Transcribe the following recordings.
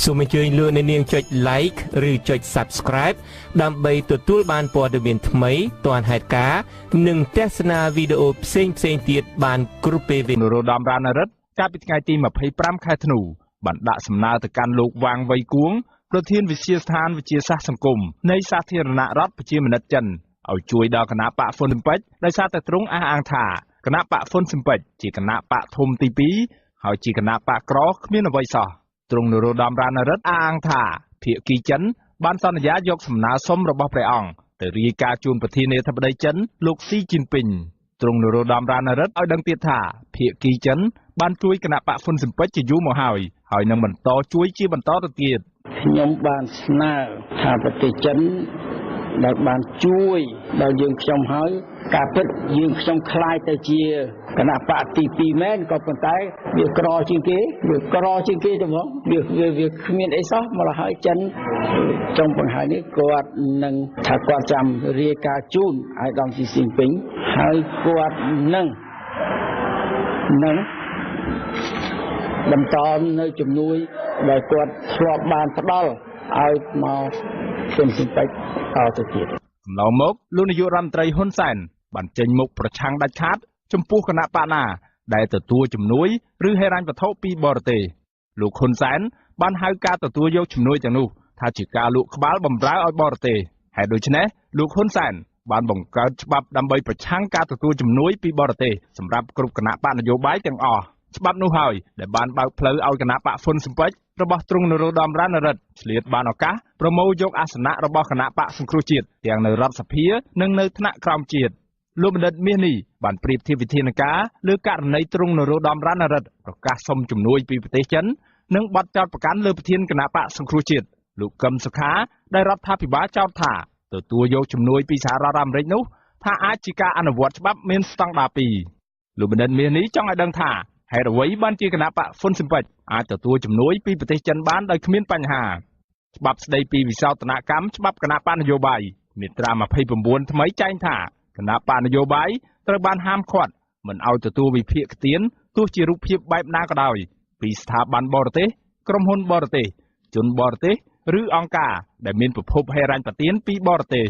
សូមអញ្ជើញលោកអ្នកនាងចុច like ឬចុច subscribe ដើម្បីទទួលបានព័ត៌មានថ្មីទាន់ហេតុការណ៍និងទស្សនាវីដេអូផ្សេងៗទៀតបានគ្រប់ពេលវេលា នរោត្តម រណរដ្ឋកាលពីថ្ងៃទី25 ខែធ្នូបានដាក់សំណើទៅកាន់លោកវ៉ាងវៃគួងប្រធានវិទ្យាស្ថានវិទ្យាសាស្ត្រសង្គមនៃសាធារណរដ្ឋប្រជាមានិតចិនឲ្យជួយដល់គណៈបកហ្វុនស៊ិនប៉ិចដោយសារតែទ្រង់អះអាងថាគណៈបកហ្វុនស៊ិនប៉ិចជាគណៈបកធំទី2ហើយជាគណៈបកក្រគ្មានអ្វីសោះទ្រង់នរោត្តម រណរដ្ឋអះអាងថាភាគីចិនបានសន្យាយកសំណើសុំរបស់ព្រះអង្គទៅរាយការណ៍ជូនប្រធានាធិបតីចិនលោកស៊ីជីនពីងទ្រង់នរោត្តម រណរដ្ឋឲ្យដឹងទៀតថាភាគីចិនបានជួយគណៈបកហ្វុនស៊ិនប៉ិចជាយូរមកហើយនឹងបន្តជួយជាបន្តទៅទៀតខ្ញុំបានស្នើថាប្រទេសចិនដែលបានជួយដល់យើងខ្ញុំហើយការពិតយើងខ្ញុំខ្លាយទៅជាគណៈបកទី2មែនក៏ប៉ុន្តែវាក្រជាងគេទៅហ្មងវាគ្មានអីសោះមកហើយចិនចុងបង្ហាញនេះគាត់នឹងថាគាត់ចាំរាយការណ៍ជូនឲ្យដល់ស៊ីស៊ីនពីងហើយគាត់នឹងបន្តនៅជំនួយដែលគាត់ធ្លាប់បានផ្ដល់ឲ្យមកហ៊ុនស៊ិនប៉ិចតទៅទៀតកន្លងមកលោកនាយករដ្ឋមន្ត្រីហ៊ុនសែនបានចេញមុខប្រឆាំងដាច់ខាតចំពោះគណៈបកណាដែលទទួលជំនួយឬហិរញ្ញវត្ថុពីបរទេសលោកហ៊ុនសែនបានហៅការទទួលយកជំនួយទាំងនោះថាជាការលក់ក្បាលបំរើឲ្យបរទេសហើយដូច្នេះលោកហ៊ុនសែនបានបង្កើតច្បាប់ដើម្បីប្រឆាំងការទទួលជំនួយពីបរទេសសម្រាប់គ្រប់គណៈបកនយោបាយទាំងអស់ច្បាប់នោះហើយដែលបានបើកផ្លូវឲ្យគណៈបកហ្វុនស៊ិនប៉ិចរបស់ទ្រង់នរោត្តម រណរដ្ឋឆ្លៀតបានឱកាសប្រមូលយកអាសនៈរបស់គណៈបកសង្គ្រោះជាតិទាំងនៅរដ្ឋសភានិងនៅថ្នាក់ក្រោមជាតិលោកបណ្ឌិតមាសនេះបានប្រៀបធៀបវិធានការលើករណីទ្រង់នរោត្តម រណរដ្ឋប្រកាសសុំជំនួយពីប្រទេសចិននិងបទចោទប្រកាន់លើប្រធានគណៈបកសង្គ្រោះជាតិលោកកឹមសុខាដែលរដ្ឋាភិបាលចោទថាទទួលយកជំនួយពីសហរដ្ឋអាមេរិកនោះថាអាចជាការអនុវត្តច្បាប់មានស្តង់ដារ2លោកបណ្ឌិតមាសនេះចង់ឲ្យដឹងថាហេតុអ្វីបានជាគណៈបកហ្វុនស៊ិនប៉ិចអាចទទួលជំនួយពីប្រទេសចិនបានដោយគ្មានបញ្ហាច្បាប់ស្តីពីវិសោធនកម្មច្បាប់គណៈបកនយោបាយមាត្រា29ថ្មីចែងថាគណៈបកនយោបាយត្រូវបានហាមឃាត់មិនឲ្យទទួលវិភាគទានទោះជារូបភាពបែបណាក៏ដោយពីស្ថាប័នបរទេសក្រុមហ៊ុនបរទេសជនបរទេសឬអង្គការដែលមានប្រភពហិរញ្ញប្បទានពីបរទេស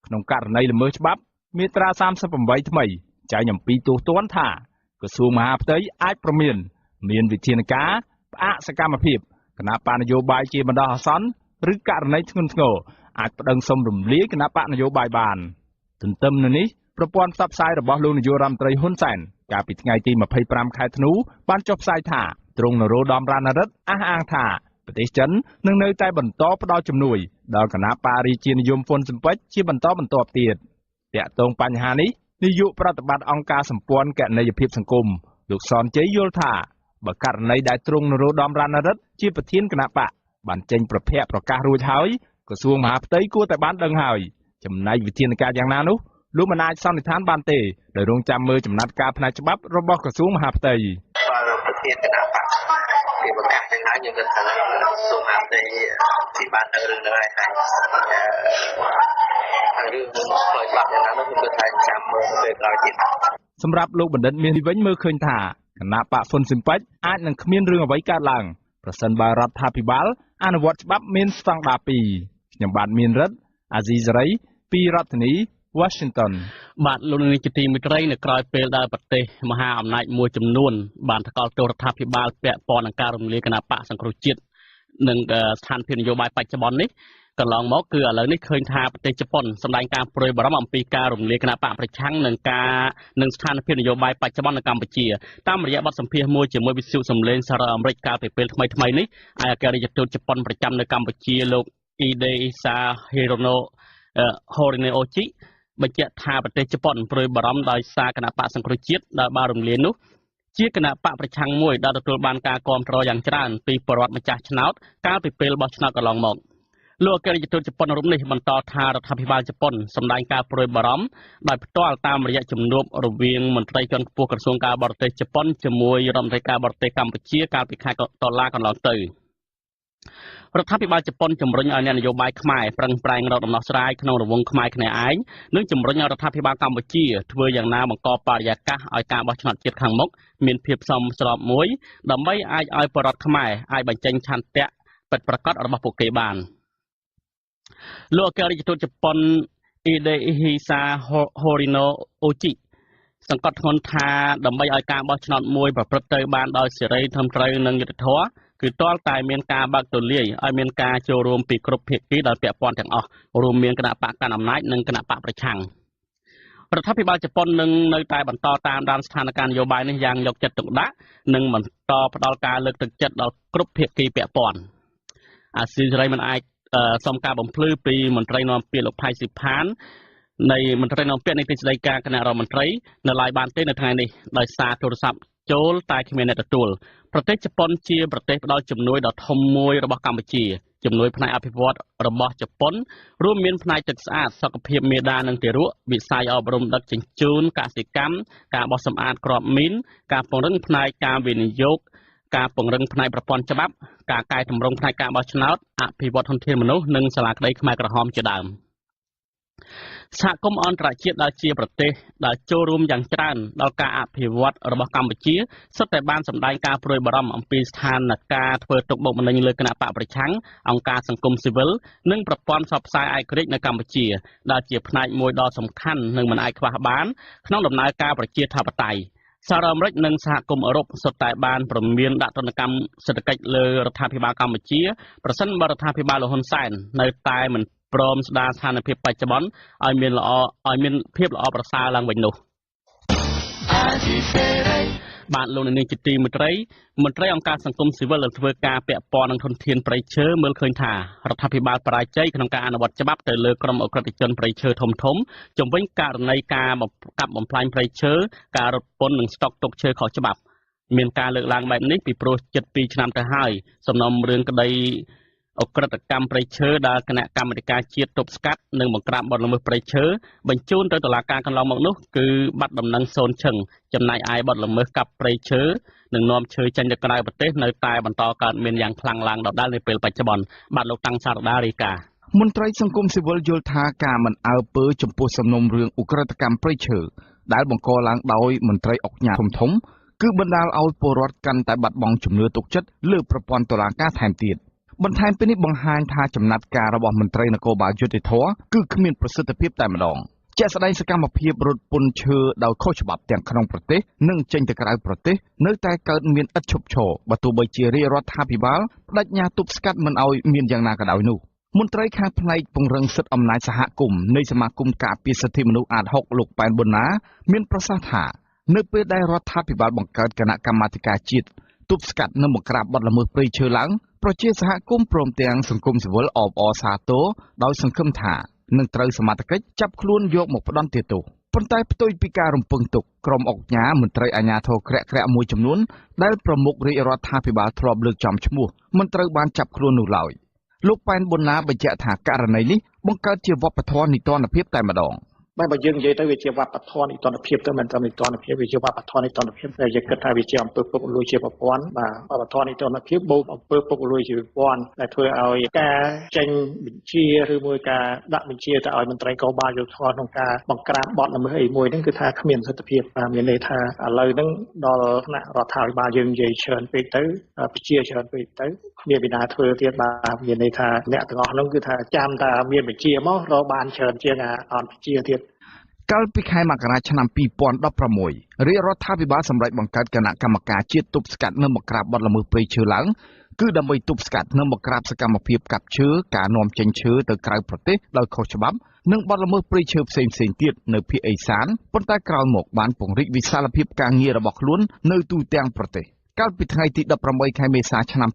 ក្នុងករណីល្មើសច្បាប់មាត្រា38ថ្មីចែងអំពីទោសទណ្ឌថាក្រសួងមហាផ្ទៃអាចប្រមានវិធានការផ្អាកសកម្មភាពគណៈបកនយោបាយជាបណ្ដោះអាសន្នឬករណីធ្ងន់ធ្ងរអាចប្តឹងសុំរំលាយគណៈបកនយោបាយបានទន្ទឹមនឹងនេះប្រព័ន្ធផ្សព្វផ្សាយរបស់លោកនាយករដ្ឋមន្ត្រីហ៊ុនសែនកាលពីថ្ងៃទី25 ខែធ្នូបានចុះផ្សាយថាទ្រង់នរោត្តម រណរដ្ឋអះអាងថាប្រទេសចិននឹងនៅតែបន្តផ្ដល់ជំនួយដល់គណៈបករាជានិយមហ៊ុនស៊ិនប៉ិចជាបន្តបន្ទាប់ទៀតតាក់ទងបញ្ហានេះនាយកប្រតិបត្តិអង្គការសម្ព័ន្ធគណនេយ្យភាពសង្គមលោកសនជ័យយល់ថាបើករណីដែលទ្រង់នរោត្តម រណរដ្ឋជាប្រធានគណៈបកបានចេញប្រភពប្រកាសរួចហើយក្រសួងមហាផ្ទៃគួរតែបានដឹងហើយចំណែកវិធានការយ៉ាងណានោះលោកមិនអាចសន្និដ្ឋានបានទេដោយរងចាំមើលចំណាត់ការផ្នែកច្បាប់របស់ក្រសួងមហាផ្ទៃប្រធានគណៈបកពីប្រកាសទាំងហើយយើងគិតថាក្រសួងមហាផ្ទៃទីបានទៅរឿងហ្នឹងហើយរឿងផ្លូវច្បាប់យ៉ាងណានោះគឺថាចាំមើលពេលក្រោយទៀតសម្រាប់លោកបណ្ឌិតមាសនេះវិញមើលឃើញថាគណៈបកហ្វុនស៊ិនប៉ិចអាចនឹងគ្មានរឿងអ្វីកើតឡើងប្រសិនបើរដ្ឋាភិបាលអនុវត្តច្បាប់មានស្តង់ដារ2ខ្ញុំបាទមានរិទ្ធអាស៊ីសេរីពីរដ្ឋធានី Washington បាទលោកនាយកជាទីមេត្រីនៅក្រៅពេលដែលប្រទេសមហាអំណាចមួយចំនួនបានថ្កោលទោសរដ្ឋាភិបាលពាក់ព័ន្ធនឹងការរំលាយគណៈបកសង្គ្រោះជាតិនិងស្ថានភាពនយោបាយបច្ចុប្បន្ននេះកន្លងមកគឺឥឡូវនេះឃើញថាប្រទេសជប៉ុនសម្ដែងការព្រួយបារម្ភអំពីការរំលាយគណៈបកប្រឆាំងនឹងស្ថានភាពនយោបាយបច្ចុប្បន្ននៅកម្ពុជាតាមរយៈបទសម្ភាសន៍មួយជាមួយវិទ្យុសំឡេងសហរដ្ឋអាមេរិកកាលពីពេលថ្មីនេះឯកអគ្គរដ្ឋទូតជប៉ុនប្រចាំនៅកម្ពុជាលោកអ៊ីដេអ៊ីសាហេរ៉ូណូហូរីណេអូជីបញ្ជាក់ថាប្រទេសជប៉ុនព្រួយបារម្ភដោយសារគណៈបកសង្គ្រោះជាតិដែលបានរំលាយនោះជាគណៈបកប្រឆាំងមួយដែលទទួលបានការគាំទ្រយ៉ាងច្រើនពីប្រជាពលរដ្ឋម្ចាស់ឆ្នោតកាលពីពេលបោះឆ្នោតកន្លងមកលោកអគ្គរដ្ឋទូតជប៉ុនរូបនេះបន្តថារដ្ឋាភិបាលជប៉ុនសម្ដែងការព្រួយបារម្ភដោយផ្ទាល់តាមរយៈជំនួបរវាងមន្ត្រីជាន់ខ្ពស់ក្រសួងការបរទេសជប៉ុនជាមួយរដ្ឋមន្ត្រីការបរទេសកម្ពុជាកាលពីខែតុលាកន្លងទៅរដ្ឋាភិបាលជប៉ុនជំរុញឲ្យអ្នកនយោបាយខ្មែរប្រឹងប្រែងរកដំណោះស្រាយក្នុងរង្វង់ខ្មែរគ្នាឯងនិងជំរុញឲ្យរដ្ឋាភិបាលកម្ពុជាធ្វើយ៉ាងណាបង្កបរិយាកាសឲ្យការបោះឆ្នោតជាតិខាងមុខមានភាពសមស្របមួយដើម្បីអាចឲ្យប្រជាពលរដ្ឋខ្មែរអាចបញ្ចេញឆន្ទៈ ពិតប្រាកដរបស់ពួកគេបានលោកអគ្គរដ្ឋទូតជប៉ុនអ៊ីដេហ៊ីសាហូរីណូអូជីសង្កត់ធ្ងន់ថាដើម្បីឲ្យការបោះឆ្នោតមួយប្រព្រឹត្តទៅបានដោយសេរីត្រឹមត្រូវនិងយុត្តិធម៌គឺទាល់តែមានការបើកទូលាយឲ្យមានការចូលរួមពីគ្រប់ភាគីដែលពាក់ព័ន្ធទាំងអស់រួមមានគណៈបកកណ្ដាលអំណាចនិងគណៈបកប្រឆាំងរដ្ឋាភិបាលជប៉ុននឹងនៅតែបន្តតាមដានស្ថានភាពនយោបាយនេះយ៉ាងយកចិត្តទុកដាក់និងបន្តផ្ដល់ការលើកទឹកចិត្តដល់គ្រប់ភាគីពាក់ព័ន្ធអាស៊ីសេរីមិនអាចសុំការបំភ្លឺពីមន្ត្រីនាំពាក្យលោកផៃស៊ីផាននៃមន្ត្រីនាំពាក្យនៃទីស្តីការគណៈរដ្ឋមន្ត្រីនៅឡើយបានទេនៅថ្ងៃនេះដោយសារទូរស័ព្ទចូលតែគ្មានអ្នកទទួលប្រទេសជប៉ុនជាប្រទេសផ្ដល់ជំនួយដ៏ធំមួយរបស់កម្ពុជាជំនួយផ្នែកអភិវឌ្ឍរបស់ជប៉ុនរួមមានផ្នែកទឹកស្អាតសុខភាពមាតានិងទារកវិស័យអប់រំដឹកជញ្ជូនកសិកម្មការបោះសម្អាតគ្រាប់មីនការពង្រឹងផ្នែកការវិនិយោគការពង្រឹងផ្នែកប្រព័ន្ធច្បាប់ការកែតម្រង់ផ្នែកការបោះឆ្នោតអភិវឌ្ឍធនធានមនុស្សនិងសាលាក្តីខ្មែរក្រហមជាដើមសហគមន៍អន្តរជាតិដែលជាប្រទេសដែលចូលរួមយ៉ាងច្រើនដល់ការអភិវឌ្ឍរបស់កម្ពុជាសុទ្ធតែបានសម្ដែងការព្រួយបារម្ភអំពីស្ថានភាពធ្វើទុកបុកម្នេញលើគណៈបកប្រឆាំងអង្គការសង្គមស៊ីវិលនិងប្រព័ន្ធផ្សព្វផ្សាយឯករាជ្យនៅកម្ពុជាដែលជាផ្នែកមួយដ៏សំខាន់និងមិនអាចខ្វះបានក្នុងដំណើរការប្រជាធិបតេយ្យសហរដ្ឋអាមេរិកនិងសហគមន៍អឺរ៉ុបសុទ្ធតែបានព្រមានដាក់ទណ្ឌកម្មសេដ្ឋកិច្ចលើរដ្ឋាភិបាលកម្ពុជាប្រសិនបើរដ្ឋាភិបាលលហ៊ុនសែននៅតែមិនព្រមស្ដារស្ថានភាពបច្ចុប្បន្នឲ្យមានភាពល្អប្រសើរឡើងវិញនោះបាទលោកនាងជាទីមេត្រីមន្ត្រីអង្គការសង្គមស៊ីវិលដែលធ្វើការពាក់ព័ន្ធនឹងធនធានព្រៃឈើមើលឃើញថារដ្ឋាភិបាលបរាជ័យក្នុងការអនុវត្តច្បាប់ទៅលើក្រុមអក្រិតជនព្រៃឈើធំជំវិញករណីការកាប់បំផ្លាញព្រៃឈើការរត់ពន្ធនិងស្តុកទុកឈើខុសច្បាប់មានការលើកឡើងបែបនេះពីព្រោះជិត2ឆ្នាំទៅហើយសំណុំរឿងក្តីអក្រិតកម្មព្រៃឈើដែលគណៈកម្មាធិការជាតិទប់ស្កាត់និងបង្ក្រាបបទល្មើសព្រៃឈើបញ្ជូនទៅតុលាការកន្លងមកនោះគឺបាត់ដំណឹងសូនឈឹងចំណែកឯបទល្មើសកាប់ព្រៃឈើនិងនាំឈើចេញទៅក្រៅប្រទេសនៅតែបន្តកើតមានយ៉ាងខ្លាំងឡើងដដែលនៅពេលបច្ចុប្បន្នបាទលោកតាំងសារដារាយការណ៍មន្ត្រីសង្គមស៊ីវិលយល់ថាការមិនអើពើចំពោះសំណុំរឿងឧក្រិដ្ឋកម្មព្រៃឈើដែលបង្កឡើងដោយមន្ត្រីអង្គការធំគឺបណ្ដាលឲ្យពលរដ្ឋកាន់តែបាត់បង់ជំនឿទុកចិត្តលើប្រព័ន្ធតុលាការថែមទៀតបន្ថែមពីនេះបង្ហាញថាចំណាត់ការរបស់មន្ត្រីនគរបាលយុតិធធគឺគ្មានប្រសិទ្ធភាពតែម្ដងជាក់ស្ដែងសកម្មភាពរត់ពន្ធឈើដោយខុសច្បាប់ទាំងក្នុងប្រទេសនិងចេញទៅក្រៅប្រទេសនៅតែកើតមានឥតឈប់ឈរបើទោះបីជារាជរដ្ឋាភិបាលបដិញ្ញាទប់ស្កាត់មិនឲ្យមានយ៉ាងណាក៏ដោយនោះមន្ត្រីខាងផ្នែកពង្រឹងសិទ្ធិអំណាចសហគមន៍នៃសមាគមការពារសិទ្ធិមនុស្សអាត6លោកប៉ែនប៊ុនណាមានប្រសាសន៍ថានៅពេលដែលរដ្ឋាភិបាលបង្កើតគណៈកម្មាធិការជាតិទប់ស្កាត់និងបង្ក្រាបបទល្មើសព្រៃឈើឡើងប្រជាសហគមន៍ព្រមទាំងសង្គមស៊ីវិលអបអរសាទរដោយសង្ឃឹមថានឹងត្រូវសមត្ថកិច្ចចាប់ខ្លួនយកមកផ្ដន្ទាទោសប៉ុន្តែផ្ទុយពីការរំពឹងទុកក្រុមអង្គការមន្ត្រីអាជ្ញាធរក្រាក់មួយចំនួនដែលប្រមុខរាជរដ្ឋាភិបាលធ្លាប់លើកចំឈ្មោះមិនត្រូវបានចាប់ខ្លួននោះឡើយលោកប៉ែនប៊ុនណាបញ្ជាក់ថាករណីនេះបង្កើតជាវប្បធម៌នីតិរដ្ឋភាពតែម្ដងបើយើងនិយាយទៅវាជាវប្បធម៌នីតិរដ្ឋភាពទៅមិនត្រឹមនីតិរដ្ឋភាពវាជាវប្បធម៌នីតិរដ្ឋភាពដែលយើងគិតថាវាជាអំពើពុករលួយជាប្រព័ន្ធបាទវប្បធម៌នីតិរដ្ឋភាពបូកអំពើពុករលួយជាប្រព័ន្ធដែលធ្វើឲ្យការចេញបញ្ជាឬមួយការដាក់បញ្ជាទៅឲ្យមន្ត្រីកោបាលយុត្តិធម៌ក្នុងការបង្ក្រាបបទល្មើសអីមួយហ្នឹងគឺថាគ្មានសិទ្ធិភាពមានន័យថាឥឡូវហ្នឹងដល់ថ្នាក់រដ្ឋាភិបាលយើងនិយាយច្រើនពេកទៅបញ្ជាច្រើនពេកទៅគ្មានវិណាធ្វើទៀតបាទមានន័យថាអ្នកទាំងអស់ហ្នឹងគឺថាចាំតែមានបញ្ជាមករកបានច្រើនជាងអត់បញ្ជាទៀតកាលពីខែមករាឆ្នាំ2016រាជរដ្ឋាភិបាលសម្រេចបង្កើតគណៈកម្មការជាតិទប់ស្កាត់និងបង្ក្រាបបទល្មើសព្រៃឈើឡើងគឺដើម្បីទប់ស្កាត់និងបង្ក្រាបសកម្មភាពកាប់ឈើការនាំចេញឈើទៅក្រៅប្រទេសដោយខុសច្បាប់និងបទល្មើសព្រៃឈើផ្សេងទៀតនៅភាគឦសានប៉ុន្តែក្រោយមកបានពង្រីកវិសាលភាពការងាររបស់ខ្លួននៅទូទាំងប្រទេសកាលពីថ្ងៃទី18ខែមេសាឆ្នាំ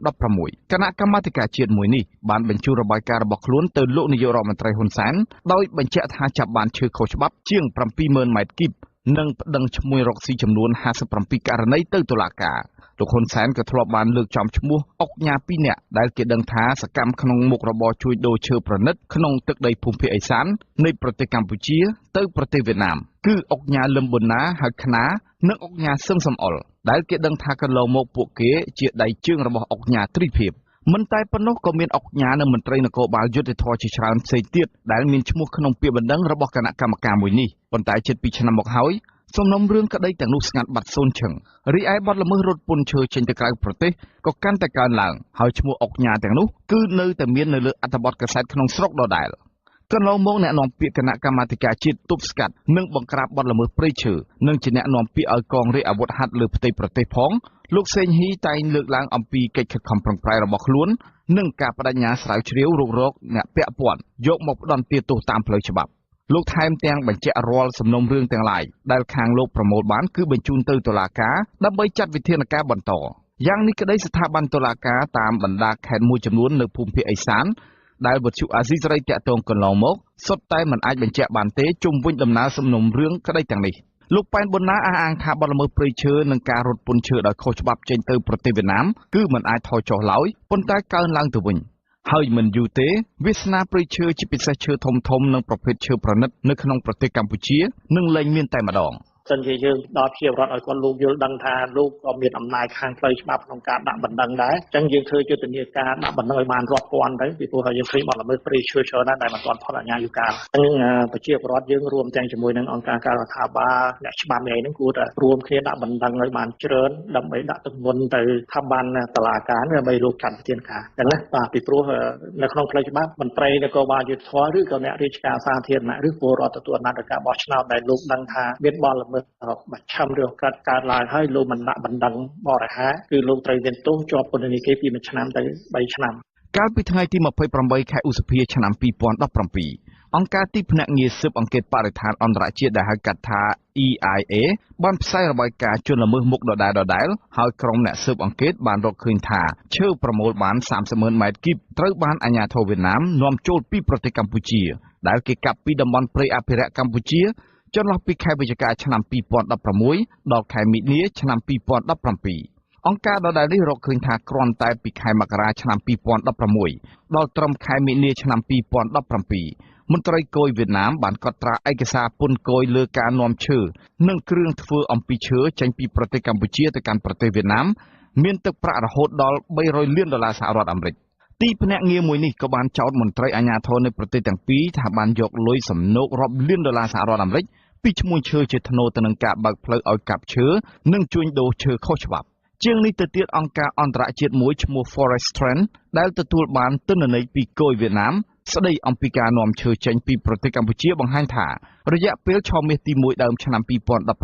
2016គណៈកម្មាធិការជាតិមួយនេះបានបញ្ជូនរបាយការណ៍របស់ខ្លួនទៅលោកនាយករដ្ឋមន្ត្រីហ៊ុនសែនដោយបញ្ជាក់ថាចាប់បានឈើខុសច្បាប់ជាង 70000 ម៉ែត្រគីបនិងប្តឹងឈ្មោះរកស៊ីចំនួន57ករណីទៅតុលាការលោកហ៊ុនសែនក៏ធ្លាប់បានលើកចំឈ្មោះអុកញ៉ា2នាក់ដែលគេដឹងថាសកម្មក្នុងមុខរបរជួញដូរឈើប្រណិតក្នុងទឹកដីភូមិភាគឦសាននៃប្រទេសកម្ពុជាទៅប្រទេសវៀតណាមគឺអុកញ៉ាលឹមប៊ុនណាហៅខ្នានិងអុកញ៉ាសឹងសំអល់ដែលគេដឹងថាកន្លងមកពួកគេជាដៃជើងរបស់អុកញ៉ាទ្រីភិបមិនតែប៉ុណ្ណោះក៏មានអុកញ៉ានិងមន្ត្រីនគរបាលយុត្តិធម៌ជាច្រើនផ្សេងទៀតដែលមានឈ្មោះក្នុងពាក្យបណ្ដឹងរបស់គណៈកម្មការមួយនេះប៉ុន្តែជិត2ឆ្នាំមកហើយ សំណុំរឿងក្តីទាំងនោះស្ងាត់បាត់សូន្យឈឹងរីឯបទល្មើសរត់ពន្ធឈើចេញទៅក្រៅប្រទេសក៏កាន់តែកើនឡើងហើយឈ្មោះអុកញ៉ាទាំងនោះគឺនៅតែមាននៅលើអត្ថបទកាសែតក្នុងស្រុកដដែលកន្លងមកអ្នកនាំពាក្យគណៈកម្មាធិការជាតិទប់ស្កាត់និងបង្ក្រាបបទល្មើសព្រៃឈើនិងជាអ្នកនាំពាក្យឲ្យកងរាជអាវុធហត្ថលើផ្ទៃប្រទេសផងលោកសេងហ៊ីតែងលើកឡើងអំពីកិច្ចខិតខំប្រឹងប្រែងរបស់ខ្លួននិងការបដិញ្ញាស្រាវជ្រាវរុករកអ្នកពាក់ព័ន្ធយកមកផ្ដន្ទាទោសតាមផ្លូវច្បាប់លោកថែមទាំងបញ្ជាក់រាល់សំណុំរឿងទាំងឡាយដែលខាងលោកប្រមូលបានគឺបញ្ជូនទៅតុលាការដើម្បីចាត់វិធានការបន្តយ៉ាងនេះក្តីស្ថាប័នតុលាការតាមបណ្ដាខេត្តមួយចំនួននៅភូមិភាគឦសានដែលវិទ្យុអាស៊ីសេរីតាក់ទងកន្លងមកសុទ្ធតែមិនអាចបញ្ជាក់បានទេជុំវិញដំណើរសំណុំរឿងក្តីទាំងនេះលោកប៉ែនប៊ុនណាអះអាងថាបទល្មើសព្រៃឈើនិងការរត់ពន្ធឈើដោយខុសច្បាប់ចេញទៅប្រទេសវៀតណាមគឺមិនអាចថយចុះឡើយប៉ុន្តែកើនឡើងទៅវិញហើយមិនយូរទេវាសនាព្រៃឈើជាពិសេសឈើធំៗនិងប្រភេទឈើប្រណិតនៅក្នុងប្រទេសកម្ពុជានឹងលែងមានតែម្ដងសិនជាយើងដល់ជារដ្ឋឲ្យគាត់លោកយល់ដឹងថាលោកក៏មានអំណាចខាងផ្លូវច្បាប់ក្នុងការដាក់បណ្ដឹងដែរអញ្ចឹងយើងធ្វើយុទ្ធនាការដាក់បណ្ដឹងឲ្យបានរាប់ពាន់ទៅពីព្រោះយើងឃើញបទល្មើសព្រៃឈើច្រើនណាស់ដែលមិនទាន់ផុតអាជ្ញាយុកាលអញ្ចឹងប្រជាពលរដ្ឋយើងរួមទាំងជាមួយនឹងអង្គការរដ្ឋាភិបាលអ្នកច្បាប់នេះគួរតែរួមគ្នាដាក់បណ្ដឹងឲ្យបានច្រើនដើម្បីដាក់ទម្ងន់ទៅស្ថាប័នតុលាការដើម្បីលោកចាត់វិធានការអញ្ចឹងណាបាទពីព្រោះនៅក្នុងផ្លូវច្បាប់មន្ត្រីនគរបាលយុត្តិធម៌ឬក៏អ្នករាជការសាធារណៈឬពលរដ្ឋទទួលអំណាចដល់ការបោះឆ្នោតដែលលោកដឹងថាមានបទល្មើសបាច់ឆាំរឿងកើតឡើងហើយលោកមិនដាក់បណ្ដឹងបរិហាគឺលោកត្រូវមានទោសជាប់ពន្ធនាគារពី1ឆ្នាំទៅ3ឆ្នាំកាលពីថ្ងៃទី28ខែឧសភាឆ្នាំ2017អង្គការទីភ្នាក់ងារស៊ើបអង្កេតបរិស្ថានអន្តរជាតិដែលហៅកាត់ថា EIA បានផ្សាយរបាយការណ៍ជនល្មើសមុខដដែលហើយក្រុមអ្នកស៊ើបអង្កេតបានរកឃើញថាឈើប្រមូលបាន 30,000 ម៉ែត្រគីបត្រូវបានអាជ្ញាធរវៀតណាមនាំចូលពីប្រទេសកម្ពុជាដែលគេកាប់ពីតំបន់ព្រៃអភិរក្សកម្ពុជាចន្លោះពីខែវិច្ឆិកាឆ្នាំ2016ដល់ខែមិនិនាឆ្នាំ2017អង្គការដដែលនេះរកឃើញថាគ្រាន់តែពីខែមករាឆ្នាំ2016ដល់ត្រឹមខែមិនិនាឆ្នាំ2017មន្ត្រីគយវៀតណាមបានកត់ត្រាឯកសារពន្ធគយលើការនាំឈើនិងគ្រឿងធ្វើអំពីឈើចេញពីប្រទេសកម្ពុជាទៅកាន់ប្រទេសវៀតណាមមានទឹកប្រាក់រហូតដល់$300 លានសហរដ្ឋអាមេរិកទីភ្នាក់ងារមួយនេះក៏បានចោទមន្ត្រីអាជ្ញាធរនៅប្រទេសទាំងពីរថាបានយកលុយសំណូករាប់លាន$សហរដ្ឋអាមេរិកពីឈ្មួញឈើជាថ្នូរទៅនឹងការបើកផ្លូវឲ្យកាប់ឈើនិងជួញដូរឈើខុសច្បាប់ជាងនេះទៅទៀតអង្គការអន្តរជាតិមួយឈ្មោះ Forest Trend ដែលទទួលបានទិន្នន័យពីគយវៀតណាមស្ដីអំពីការនាំឈើចេញពីប្រទេសកម្ពុជាបង្ហាញថារយៈពេលឆមាសទី1ដើមឆ្នាំ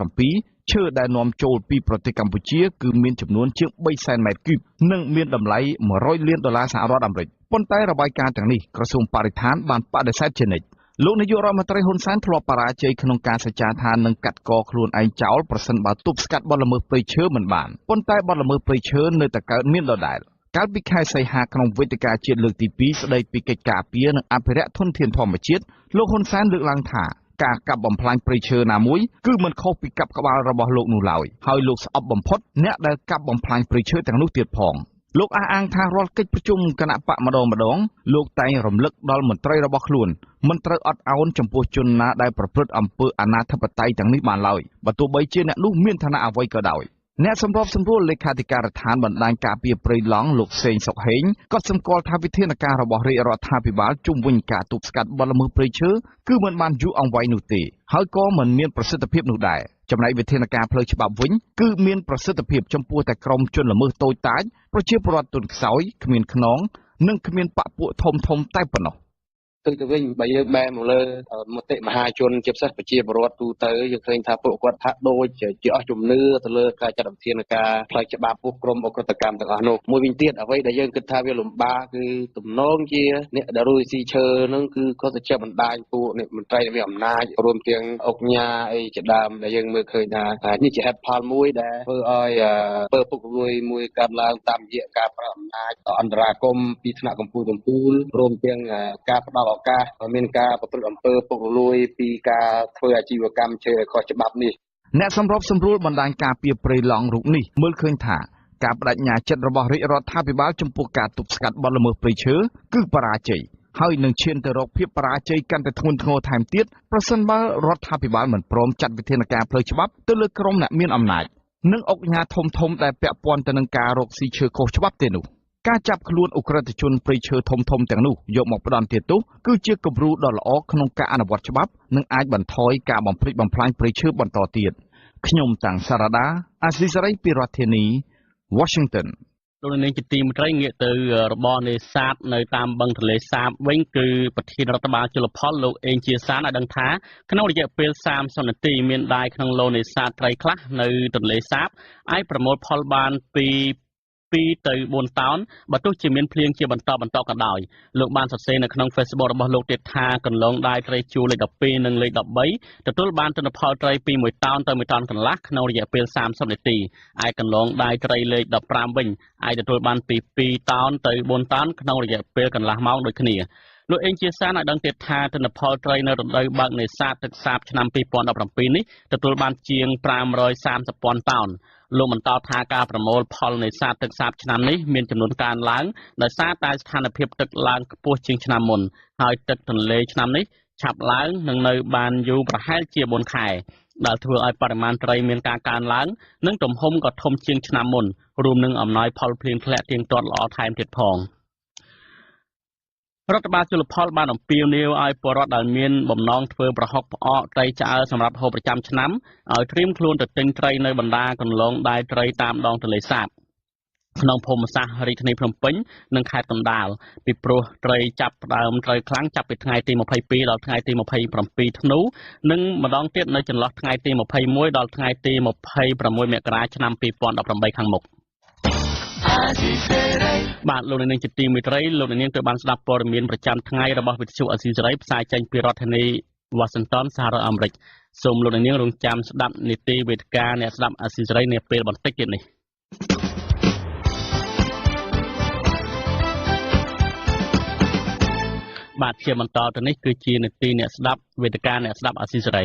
2017ឈើដែលនាំចូលពីប្រទេសកម្ពុជាគឺមានចំនួនជាង300,000 ម៉ែត្រគូបនិងមានតម្លៃ$100 លានសហរដ្ឋអាមេរិកប៉ុន្តែរបាយការណ៍ទាំងនេះក្រសួងបរិស្ថានបានបដិសេធជានិច្ចលោកនាយករដ្ឋមន្ត្រីហ៊ុនសែនធ្លាប់បរាជ័យក្នុងការសច្ចាថានឹងកាត់កខ្លួនឯងចោលប្រសិនបើទប់ស្កាត់បទល្មើសព្រៃឈើមិនបានប៉ុន្តែបទល្មើសព្រៃឈើនៅតែកើតមានដដែលកាលពីខែសីហាក្នុងវេទិកាជាតិលើកទី2ស្ដីពីកិច្ចការពារនិងអភិរក្សធនធានធម្មជាតិលោកហ៊ុនសែនលើកឡើងថាការកាប់បំផ្លាញព្រៃឈើណាមួយគឺមិនខុសពីកាប់ក្បាលរបស់លោកនោះឡើយហើយលោកស្អប់បំផុតអ្នកដែលកាប់បំផ្លាញព្រៃឈើទាំងនោះទៀតផងលោកអះអាងថារាល់កិច្ចប្រជុំគណៈបកម្ដងលោកតែងរំលឹកដល់មន្ត្រីរបស់ខ្លួនមិនត្រូវអត់ឱនចំពោះជនណាដែលប្រព្រឹត្តអំពើអនាធិបតេយ្យទាំងនេះបានឡើយបើទោះបីជាអ្នកនោះមានឋានៈអ្វីក៏ដោយអ្នកសម្របសម្រួលលេខាធិការដ្ឋានបណ្ដាញការពារព្រៃឡង់លោកសេងសុកហេងក៏សម្គាល់ថាវិធានការរបស់រាជរដ្ឋាភិបាលជុំវិញការទប់ស្កាត់បទល្មើសព្រៃឈើគឺមិនបានយូរអង្វែងនោះទេហើយក៏មិនមានប្រសិទ្ធភាពនោះដែរចំណែកវិធានការផ្លូវច្បាប់វិញគឺមានប្រសិទ្ធភាពចំពោះតែក្រុមជនល្មើសតូចតាចប្រជាពលរដ្ឋទុនខ្សោយគ្មានខ្នងនិងគ្មានបកពួកធំតែប៉ុណ្ណោះទៅវិញបើយើងបែរមកលើមតិមហាជនជាពិសេសប្រជាពលរដ្ឋទូទៅយើងឃើញថាពួកគាត់ថាដូចជាអស់ជំនឿទៅលើការចាត់វិធានការផ្លូវច្បាប់ពួកក្រុមអក្រិតកម្មទាំងអស់នោះមួយវិញទៀតអ្វីដែលយើងគិតថាវាលំបាកគឺទំនងជាអ្នកដែលរួចស៊ីឈើនឹងគឺគាត់ទៅចាប់បណ្ដាញពួកអ្នកមន្ត្រីមានអំណាចរួមទាំងអុកញ៉ាអីជាដើមដែលយើងមើលឃើញថានេះជាហេតុផលមួយដែលធ្វើឲ្យពើពុករលួយមួយកើតឡើងតាមរយៈការប្រើអំណាចអន្តរាគមន៍ពីថ្នាក់កម្ពុជារួមទាំងការផ្ដល់ឱកាសមានការប្រព្រឹត្តអំពើពុករលួយពីការធ្វើអាជីវកម្មឈើខុសច្បាប់នេះអ្នកសម្របសម្រួលបណ្ដាញការពារព្រៃឡង់រូបនេះមើលឃើញថាការបដិញ្ញាចិត្តរបស់រាជរដ្ឋាភិបាលចំពោះការទប់ស្កាត់បទល្មើសព្រៃឈើគឺបរាជ័យហើយនឹងឈានទៅរកភាពបរាជ័យកាន់តែធ្ងន់ធ្ងរថែមទៀតប្រសិនបើរដ្ឋាភិបាលមិនព្រមចាត់វិធានការផ្លូវច្បាប់ទៅលើក្រុមអ្នកមានអំណាចនិងអុកញ៉ាធំដែលពាក់ព័ន្ធទៅនឹងការរកស៊ីឈើខុសច្បាប់ទេនោះការចាប់ខ្លួនអ ுக ្រិតជនព្រៃឈើធំទាំងនោះយកមកផ្ដន្ទាទោសគឺជាគំរូដ៏ល្អក្នុងការអនុវត្តច្បាប់និងអាចបន្ថយការបំផ្លិចបំផ្លាញព្រៃឈើបន្តទៀត ខ្ញុំតាំងសារ៉ាដាអាស៊ីសេរីពីរដ្ឋធានី Washington លោកនាងជាទីមេត្រីងាកទៅរបរនេសាទនៅតាមបឹងទន្លេសាបវិញគឺប្រធានរដ្ឋបាលជលផលលោកអេងជាសានឲ្យដឹងថាក្នុងរយៈពេល30នាទីមានដាយក្នុងឡូនេសាទត្រីខ្លះនៅទន្លេសាបអាចប្រមូលផលបានពី2ទៅ4តោនបើទោះជាមានភ្លៀងជាបន្តក៏ដោយលោកបានសរសេរនៅក្នុង Facebook របស់លោកទៀតថាកន្លងដាយត្រីជួរលេខ12និងលេខ13ទទួលបានទិន្នផលត្រីពី1តោនទៅ1តោនកន្លះក្នុងរយៈពេល30នាទីឯកន្លងដាយត្រីលេខ15វិញអាចទទួលបានពី2តោនទៅ4តោនក្នុងរយៈពេលកន្លះម៉ោងដូចគ្នាលោកអេងជាសានឲ្យដឹងទៀតថាទិន្នផលត្រីនៅរដូវបើកនេសាទទឹកសាបឆ្នាំ2017នេះទទួលបានជាង530,000តោនលោកបន្តថាការប្រមូលផលនេសាទទឹកសាបឆ្នាំនេះមានចំនួនកើនឡើងដោយសារតែស្ថានភាពទឹកឡើងខ្ពស់ជាងឆ្នាំមុនហើយទឹកទន្លេឆ្នាំនេះឆាប់ឡើងនិងនៅបានយូរប្រហែលជា4ខែដែលធ្វើឲ្យបរិមាណត្រីមានការកើនឡើងនិងទំហំក៏ធំជាងឆ្នាំមុនរួមនឹងអំណោយផលភ្លៀងធ្លាក់ទៀងទាត់ល្អថែមទៀតផងរដ្ឋបាលជលផលបានអំពាវនាវឲ្យពលរដ្ឋដែលមានបំណងធ្វើប្រហុកផ្អកត្រីឆ្អើរសម្រាប់ហូបប្រចាំឆ្នាំឲ្យត្រៀមខ្លួនទៅទិញត្រីនៅបណ្ដាកន្លងដាយត្រីតាមដងទន្លេសាបក្នុងភូមិសាស្ត្ររាជធានីភ្នំពេញនិងខេត្តកណ្ដាលពីព្រោះត្រីចាប់ផ្ដើមត្រីខ្លាំងចាប់ពីថ្ងៃទី22ដល់ថ្ងៃទី27ធ្នូនិងម្ដងទៀតនៅចន្លោះថ្ងៃទី21ដល់ថ្ងៃទី26មករាឆ្នាំ2018ខាងមុខបាទលោកនាងជាទីមេត្រីលោកនាងទៅបានស្ដាប់ព័ត៌មានប្រចាំថ្ងៃរបស់វិទ្យុអាស៊ីសេរីផ្សាយចេញពីរដ្ឋធានី Washington សហរដ្ឋអាមេរិកសូមលោកនាងរងចាំស្ដាប់នីតិវេទិកាអ្នកស្ដាប់អាស៊ីសេរីនាពេលបន្តិចទៀតនេះបាទជាបន្តទៅនេះគឺជានីតិអ្នកស្ដាប់វេទិកាអ្នកស្ដាប់អាស៊ីសេរី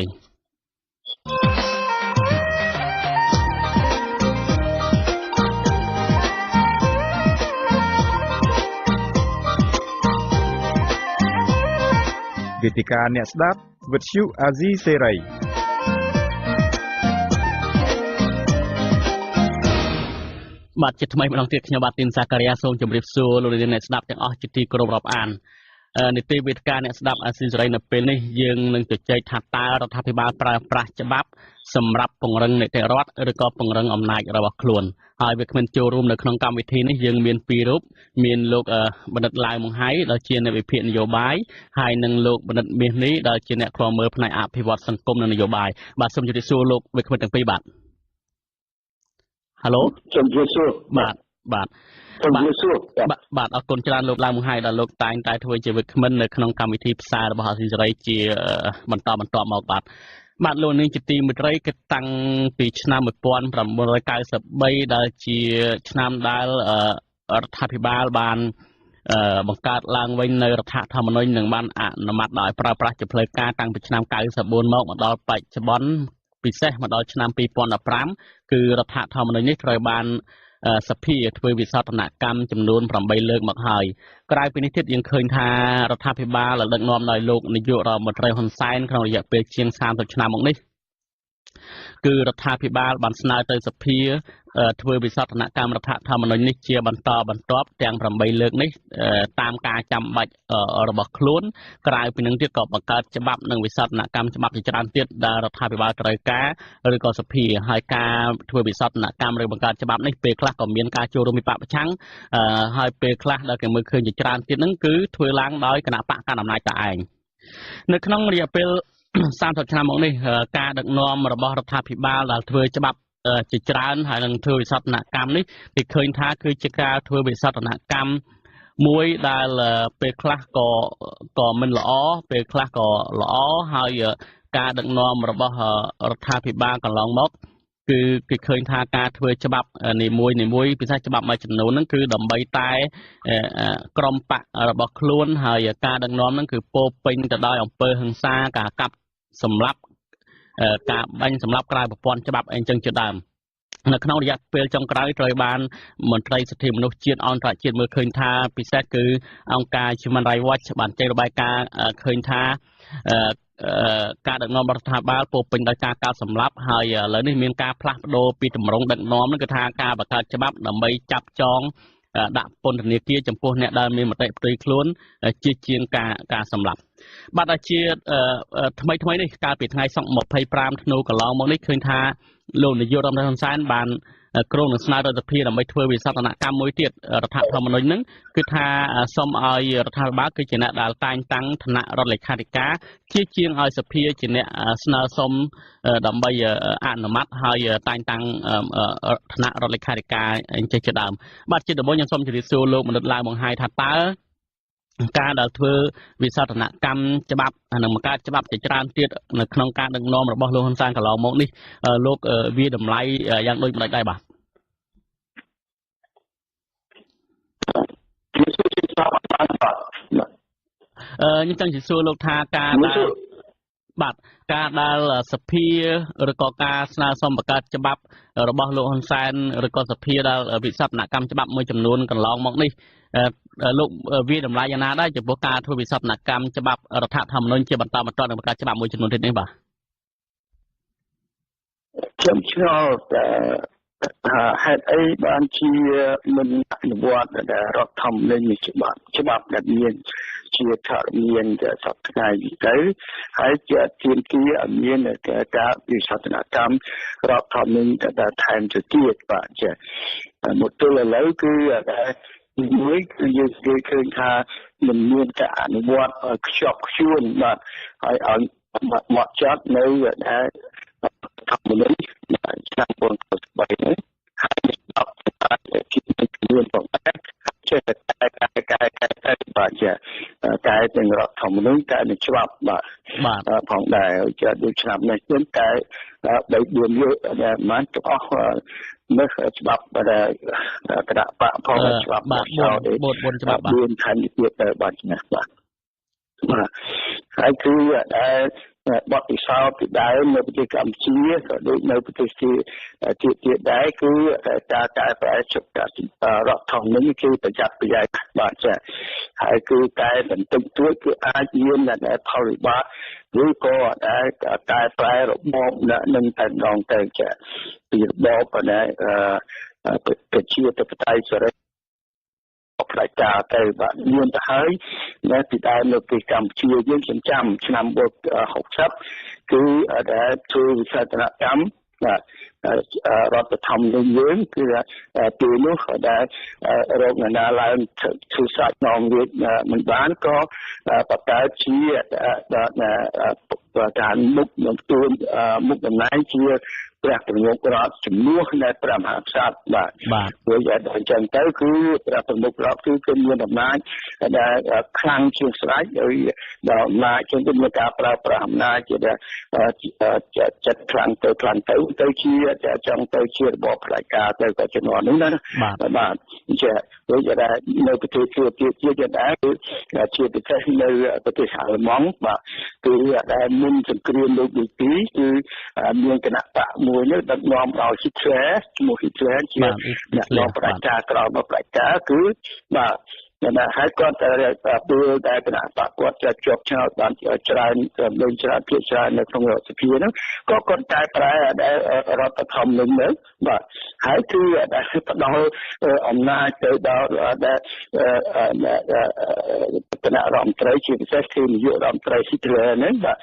វេទិកាអ្នកស្ដាប់វិទ្យុអាស៊ីសេរីបាទជាថ្មីម្ដងទៀតខ្ញុំបាទទីនសាការីយ៉ាសូមជម្រាបសួរលោកនាងអ្នកស្ដាប់ទាំងអស់ជាទីគោរពរាប់អាននីតិវេទិកាអ្នកស្ដាប់អាស៊ីសេរីនៅពេលនេះយើងនឹងជជែកថាតើរដ្ឋាភិបាលប្រើប្រាស់ច្បាប់សម្រាប់ពង្រឹងនីតិរដ្ឋឬក៏ពង្រឹងអំណាចរបស់ខ្លួនហើយវាគ្មិនចូលរួមនៅក្នុងកម្មវិធីនេះយើងមានពីររូបមានលោកបណ្ឌិតឡាវម៉ុងហៃដែលជាអ្នកវិភាគនយោបាយហើយនិងលោកបណ្ឌិតមាសនេះដែលជាអ្នកខ្លាំមើលផ្នែកអភិវឌ្ឍសង្គមនិងនយោបាយបាទសូមជម្រាបសួរលោកវិក្កាមទាំងពីរបាទហៅឡូជម្រាបសួរបាទបាទបាទអរគុណច្រើនលោកឡាវម៉ុងហៃដែលលោកតែងតែធ្វើជាវិក្កាមនៅក្នុងកម្មវិធីផ្សាយរបស់អាស៊ីសេរីជាបន្តមកបាទលោកនាងជាទីមេត្រីគិតតាំងពីឆ្នាំ1993ដែលជាឆ្នាំដែលរដ្ឋាភិបាលបានបង្កើតឡើងវិញនៅរដ្ឋធម្មនុញ្ញនិងបានអនុម័តដោយប្រើប្រាស់ជាផ្លូវការតាំងពីឆ្នាំ94មកដល់បច្ចុប្បន្នពិសេសមកដល់ឆ្នាំ2015គឺរដ្ឋធម្មនុញ្ញនេះត្រូវបានសភាធ្វើវិសោធនកម្មចំនួន8លើកមកហើយក្រៅពីនេះទៀតយើងឃើញថារដ្ឋាភិបាលដឹកនាំដោយលោកនាយករដ្ឋមន្ត្រីហ៊ុនសែនក្នុងរយៈពេលជាង30ឆ្នាំមកនេះគឺរដ្ឋាភិបាលបានស្នើទៅសភាធ្វើវិសោធនកម្មរដ្ឋធម្មនុញ្ញនេះជាបន្តបន្ទាប់ទាំង8លើកនេះតាមការចាំបាច់របស់ខ្លួនក្រៅពីនឹងទៀតក៏បង្កើតច្បាប់និងវិសោធនកម្មច្បាប់ជាច្រើនទៀតដែលរដ្ឋាភិបាលត្រូវការឬក៏សភាហើយការធ្វើវិសោធនកម្មឬបង្កើតច្បាប់នេះពេលខ្លះក៏មានការចូលរួមពីបពប្រឆាំងហើយពេលខ្លះដែលគេមើលឃើញជាច្រើនទៀតហ្នឹងគឺធ្វើឡើងដោយគណៈបកកណ្ដាលអំណាចតែឯងនៅក្នុងរយៈពេល30ឆ្នាំមកនេះការដឹកនាំរបស់រដ្ឋាភិបាលដែលធ្វើច្បាប់ជាច្រើនហើយនឹងធ្វើវិសោធនកម្មនេះគេឃើញថាគឺជាការធ្វើវិសោធនកម្មមួយដែលពេលខ្លះក៏មិនល្អពេលខ្លះក៏ល្អហើយការដឹកនាំរបស់រដ្ឋាភិបាលកន្លងមកគឺគេឃើញថាការធ្វើច្បាប់នីមួយពិសេសច្បាប់មួយចំនួនហ្នឹងគឺដើម្បីតែក្រមបករបស់ខ្លួនហើយការដឹកនាំហ្នឹងគឺពោពេញទៅដោយអំពើហិង្សាការកាប់សម្លាប់ការបាញ់សម្លាប់ក្រៅប្រព័ន្ធច្បាប់អីចឹងជាដើមនៅក្នុងរយៈពេលចុងក្រោយត្រូវបានមន្ត្រីសិទ្ធិមនុស្សជាតិអន្តរជាតិមើលឃើញថាពិសេសគឺអង្គការ Human Rights Watch បានចេញរបាយការណ៍ឃើញថាការដឹកនាំរដ្ឋាភិបាលពោពេញដោយការកាប់សម្លាប់ហើយឥឡូវនេះមានការផ្លាស់ប្ដូរពីទម្រង់ដឹកនាំនោះគឺថាការបង្កើតច្បាប់ដើម្បីចាប់ចងដាក់ពន្ធនាគារចំពោះអ្នកដែលមានមតិផ្ទុយខ្លួនជាជាងការសម្លាប់បាទជាថ្មីនេះកាលពីថ្ងៃសុក្រ25ធ្នូកន្លងមកនេះឃើញថា លោកនាយករដ្ឋមន្ត្រីហ៊ុនសែនបានក្រុងនឹងស្នើរដ្ឋាភិបាលដើម្បីធ្វើវិសោធនកម្មមួយទៀតរដ្ឋធម្មនុញ្ញហ្នឹងគឺថាសូមឲ្យរដ្ឋាភិបាលគឺជាអ្នកដែលតែងតាំងឋានៈរដ្ឋលេខាធិការជាជាងឲ្យសភាជាអ្នកស្នើសុំដើម្បីអនុម័តហើយតែងតាំងឋានៈរដ្ឋលេខាធិការអញ្ចឹងជាដើមបាទជាដំបូងខ្ញុំសូមជម្រាបសួរលោកមនិតឡើងបង្ហាញថាតើការដែលធ្វើវិសោធនកម្មច្បាប់និងបង្កើតច្បាប់ជាច្រើនទៀតនៅក្នុងការដឹកនាំរបស់លោកហ៊ុនសែនកន្លងមកនេះលោកវាតម្លៃយ៉ាងដូចម្តេចដែរបាទខ្ញុំចង់ជម្រាបសួរលោកថាការដែលសភាឬក៏ការស្នើសុំបង្កើតច្បាប់របស់លោកហ៊ុនសែនឬក៏សភាដែលវិសោធនកម្មច្បាប់មួយចំនួនកន្លងមកនេះលោកវាតម្លៃយ៉ាងណាដែរចំពោះការធ្វើវិសោធនកម្មច្បាប់រដ្ឋធម្មនុញ្ញជាបន្តបន្ទាប់នឹងបង្កើតច្បាប់មួយចំនួនទៀតនេះបាទខ្ញុំឆ្ងល់តែហេតុអីបានជាមិនអនុវត្តរដ្ឋធម្មនុញ្ញច្បាប់ដែលមានជាធរមានសពថ្ងៃទៅហើយជាទាមទារឲ្យមានការវិសោធនកម្មរដ្ឋធម្មនុញ្ញដែលថែមទៅទៀតបាទចាមកទល់ឥឡូវគឺមួយគឺយើងគេឃើញថាមិនមានការអនុវត្តខ្ជាប់ខ្ជួនបាទហើយឲ្យមកចាត់នៅធម្មនុញ្ញឆ្នាំ2003នេះហើយដល់ជាមានផងដែរចេះតែបាទចាតែទាំងរដ្ឋធម្មនុញ្ញតែនឹងច្បាប់បាទផងដែរចាដូចឆ្នាំនេះគឺតែ3-4លើកដែលមិនទាំងអស់នៅច្បាប់ដែលគណៈបកផងច្បាប់បាទ4ច្បាប់4ខណ្ឌទៀតទៅបាទណាបាទហើយគឺបទពិសោធន៍ពីដើមនៅប្រទេសកម្ពុជាក៏ដូចនៅប្រទេសទៀតដែរគឺការកែប្រែរដ្ឋធម្មនុញ្ញគឺប្រយ័ត្នប្រយែងបាទចាហើយគឺតែបន្តិចតួចគឺអាចមានផលវិបាកឬក៏កែប្រែរបបនឹងតែម្ដងទៅចាពីរបបប្រជាធិបតេយ្យសេរីផ្ដាច់ការទៅបាទមានទៅហើយពីដើមនៅប្រទេសកម្ពុជាយើងចាំឆ្នាំ60គឺដែលធ្វើវិសោធនកម្មបាទរដ្ឋធម្មនុញ្ញយើងគឺពេលនោះដែលរោគណាឡើងធ្វើសាច់នំរាជមិនបានក៏បង្កើតជាការមុខនឹងទួនមុខតំណែងជាព្រះប្រមុខរដ្ឋជំនួសនៅព្រះមហាក្សត្របាទព្រោះយ៉ាងអញ្ចឹងទៅគឺព្រះប្រមុខរដ្ឋគឺមានអំណាចដែលខ្លាំងជាងស្រេចដោយអំណាចជាងមានការប្រើប្រាស់អំណាចជាចិត្តខ្លាំងទៅជាចង់ទៅជារបបផ្ដាច់ការទៅក៏ជំនាន់នោះណាបាទអញ្ចឹងដូចតែនៅប្រទេសទៀតដែរគឺជាប្រទេសនៅប្រទេសអាល្លឺម៉ង់បាទគឺដែលមុនសង្គ្រាមលោកទី2គឺមានគណៈបកមួយនេះដឹកនាំដោយHitlerឈ្មោះHitlerជាអ្នកនាំផ្ដាច់ការក្រោយមកផ្ដាច់ការគឺបាទហើយគាត់ពេលដែលគណៈបកគាត់ជាប់ឆ្នោតបានច្រើនលើច្រើនភាគច្រើននៅក្នុងរដ្ឋសភាហ្នឹងក៏គាត់តែប្រែរដ្ឋធម្មនុញ្ញហ្នឹងបាទហើយគឺដែលផ្ដល់អំណាចទៅដល់គណៈរដ្ឋមន្ត្រីជាពិសេសគឺនាយករដ្ឋមន្ត្រីHitlerហ្នឹងបាទ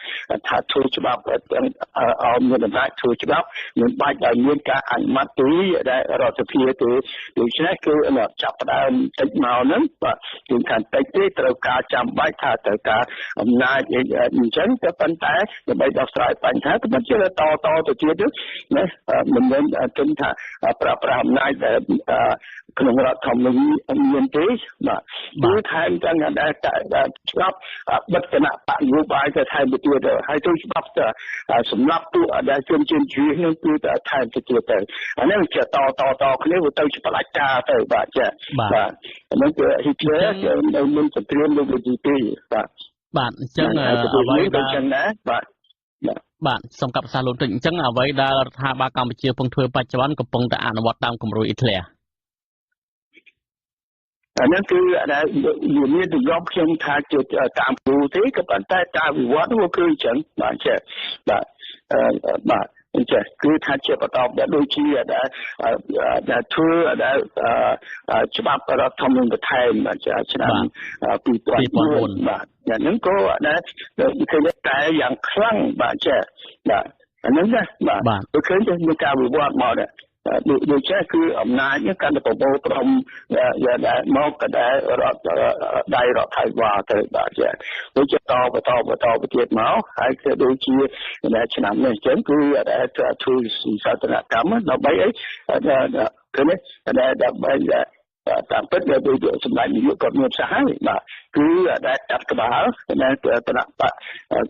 ថាធ្វើច្បាប់ឲ្យមានអំណាចធ្វើច្បាប់មិនបាច់ឲ្យមានការអនុម័តពីរដ្ឋសភាទេដូច្នេះគឺចាប់ផ្ដើមតិចមកហ្នឹងបាទគឺខាងតិចទេត្រូវការចាំបាច់ថាត្រូវការអំណាចអញ្ចឹងតែប៉ុន្តែដើម្បីដោះស្រាយបញ្ហាក៏មិនជាតទៅទៀតណាមិនមែនគិតថាប្រើប្រាស់អំណាចដែលក្នុងរដ្ឋធម្មនុញ្ញមានទេបាទគឺថែមទាំងដែលច្បាប់បិទគណៈបកនយោបាយទៅថែមទៅទៀតហើយទៅច្បាប់សម្រាប់ពួកដែលជនជាតិជ្រៀងនោះគឺតែថែមទៅទៀតទៅអានេះជាតគ្នាទៅផ្ដាច់ការទៅបាទចាបាទអានេះគឺ Hitler នៅមុនសង្គ្រាមលោកទី2បាទអញ្ចឹងអ្វីដែលចឹងដែរបាទសូមកាត់ផ្សាយលោកតិចអញ្ចឹងអ្វីដែលរដ្ឋាភិបាលកម្ពុជាកំពុងធ្វើបច្ចុប្បន្នកំពុងតែអនុវត្តតាមគំរូអ៊ីតលីអានេះគឺដែលមានទម្លាប់ខ្ញុំថាជាតាមគ្រូទេក៏ប៉ុន្តែការវិវត្តនោះគឺអញ្ចឹងបាទចាបាទអញ្ចឹងគឺថាជាបន្តដូចជាដែលធ្វើច្បាប់រដ្ឋធម្មនុញ្ញបន្ថែមឆ្នាំ2004បាទយ៉ាងហ្នឹងក៏ដែលឃើញតែយ៉ាងខ្លាំងបាទចាបាទ ហ្នឹងណាបាទtôiឃើញតែមានការវិវត្តមកដែរដូចជាគឺអំណាចកាន់តែប្រមូលក្រុមដែលមកក៏ដែលដៃរដ្ឋាភិបាលទៅបាទចាដូចជាបន្តទៀតមកហើយគឺដូចជាឆ្នាំនេះអញ្ចឹងគឺធ្វើសតនកម្មដើម្បីអីគឺនេះដើម្បីតាមពិតដែលសម្ដេចនាយកគាត់មានប្រសាសន៍ហើយបាទគឺដែលកាត់ក្បាលដែលគណៈបក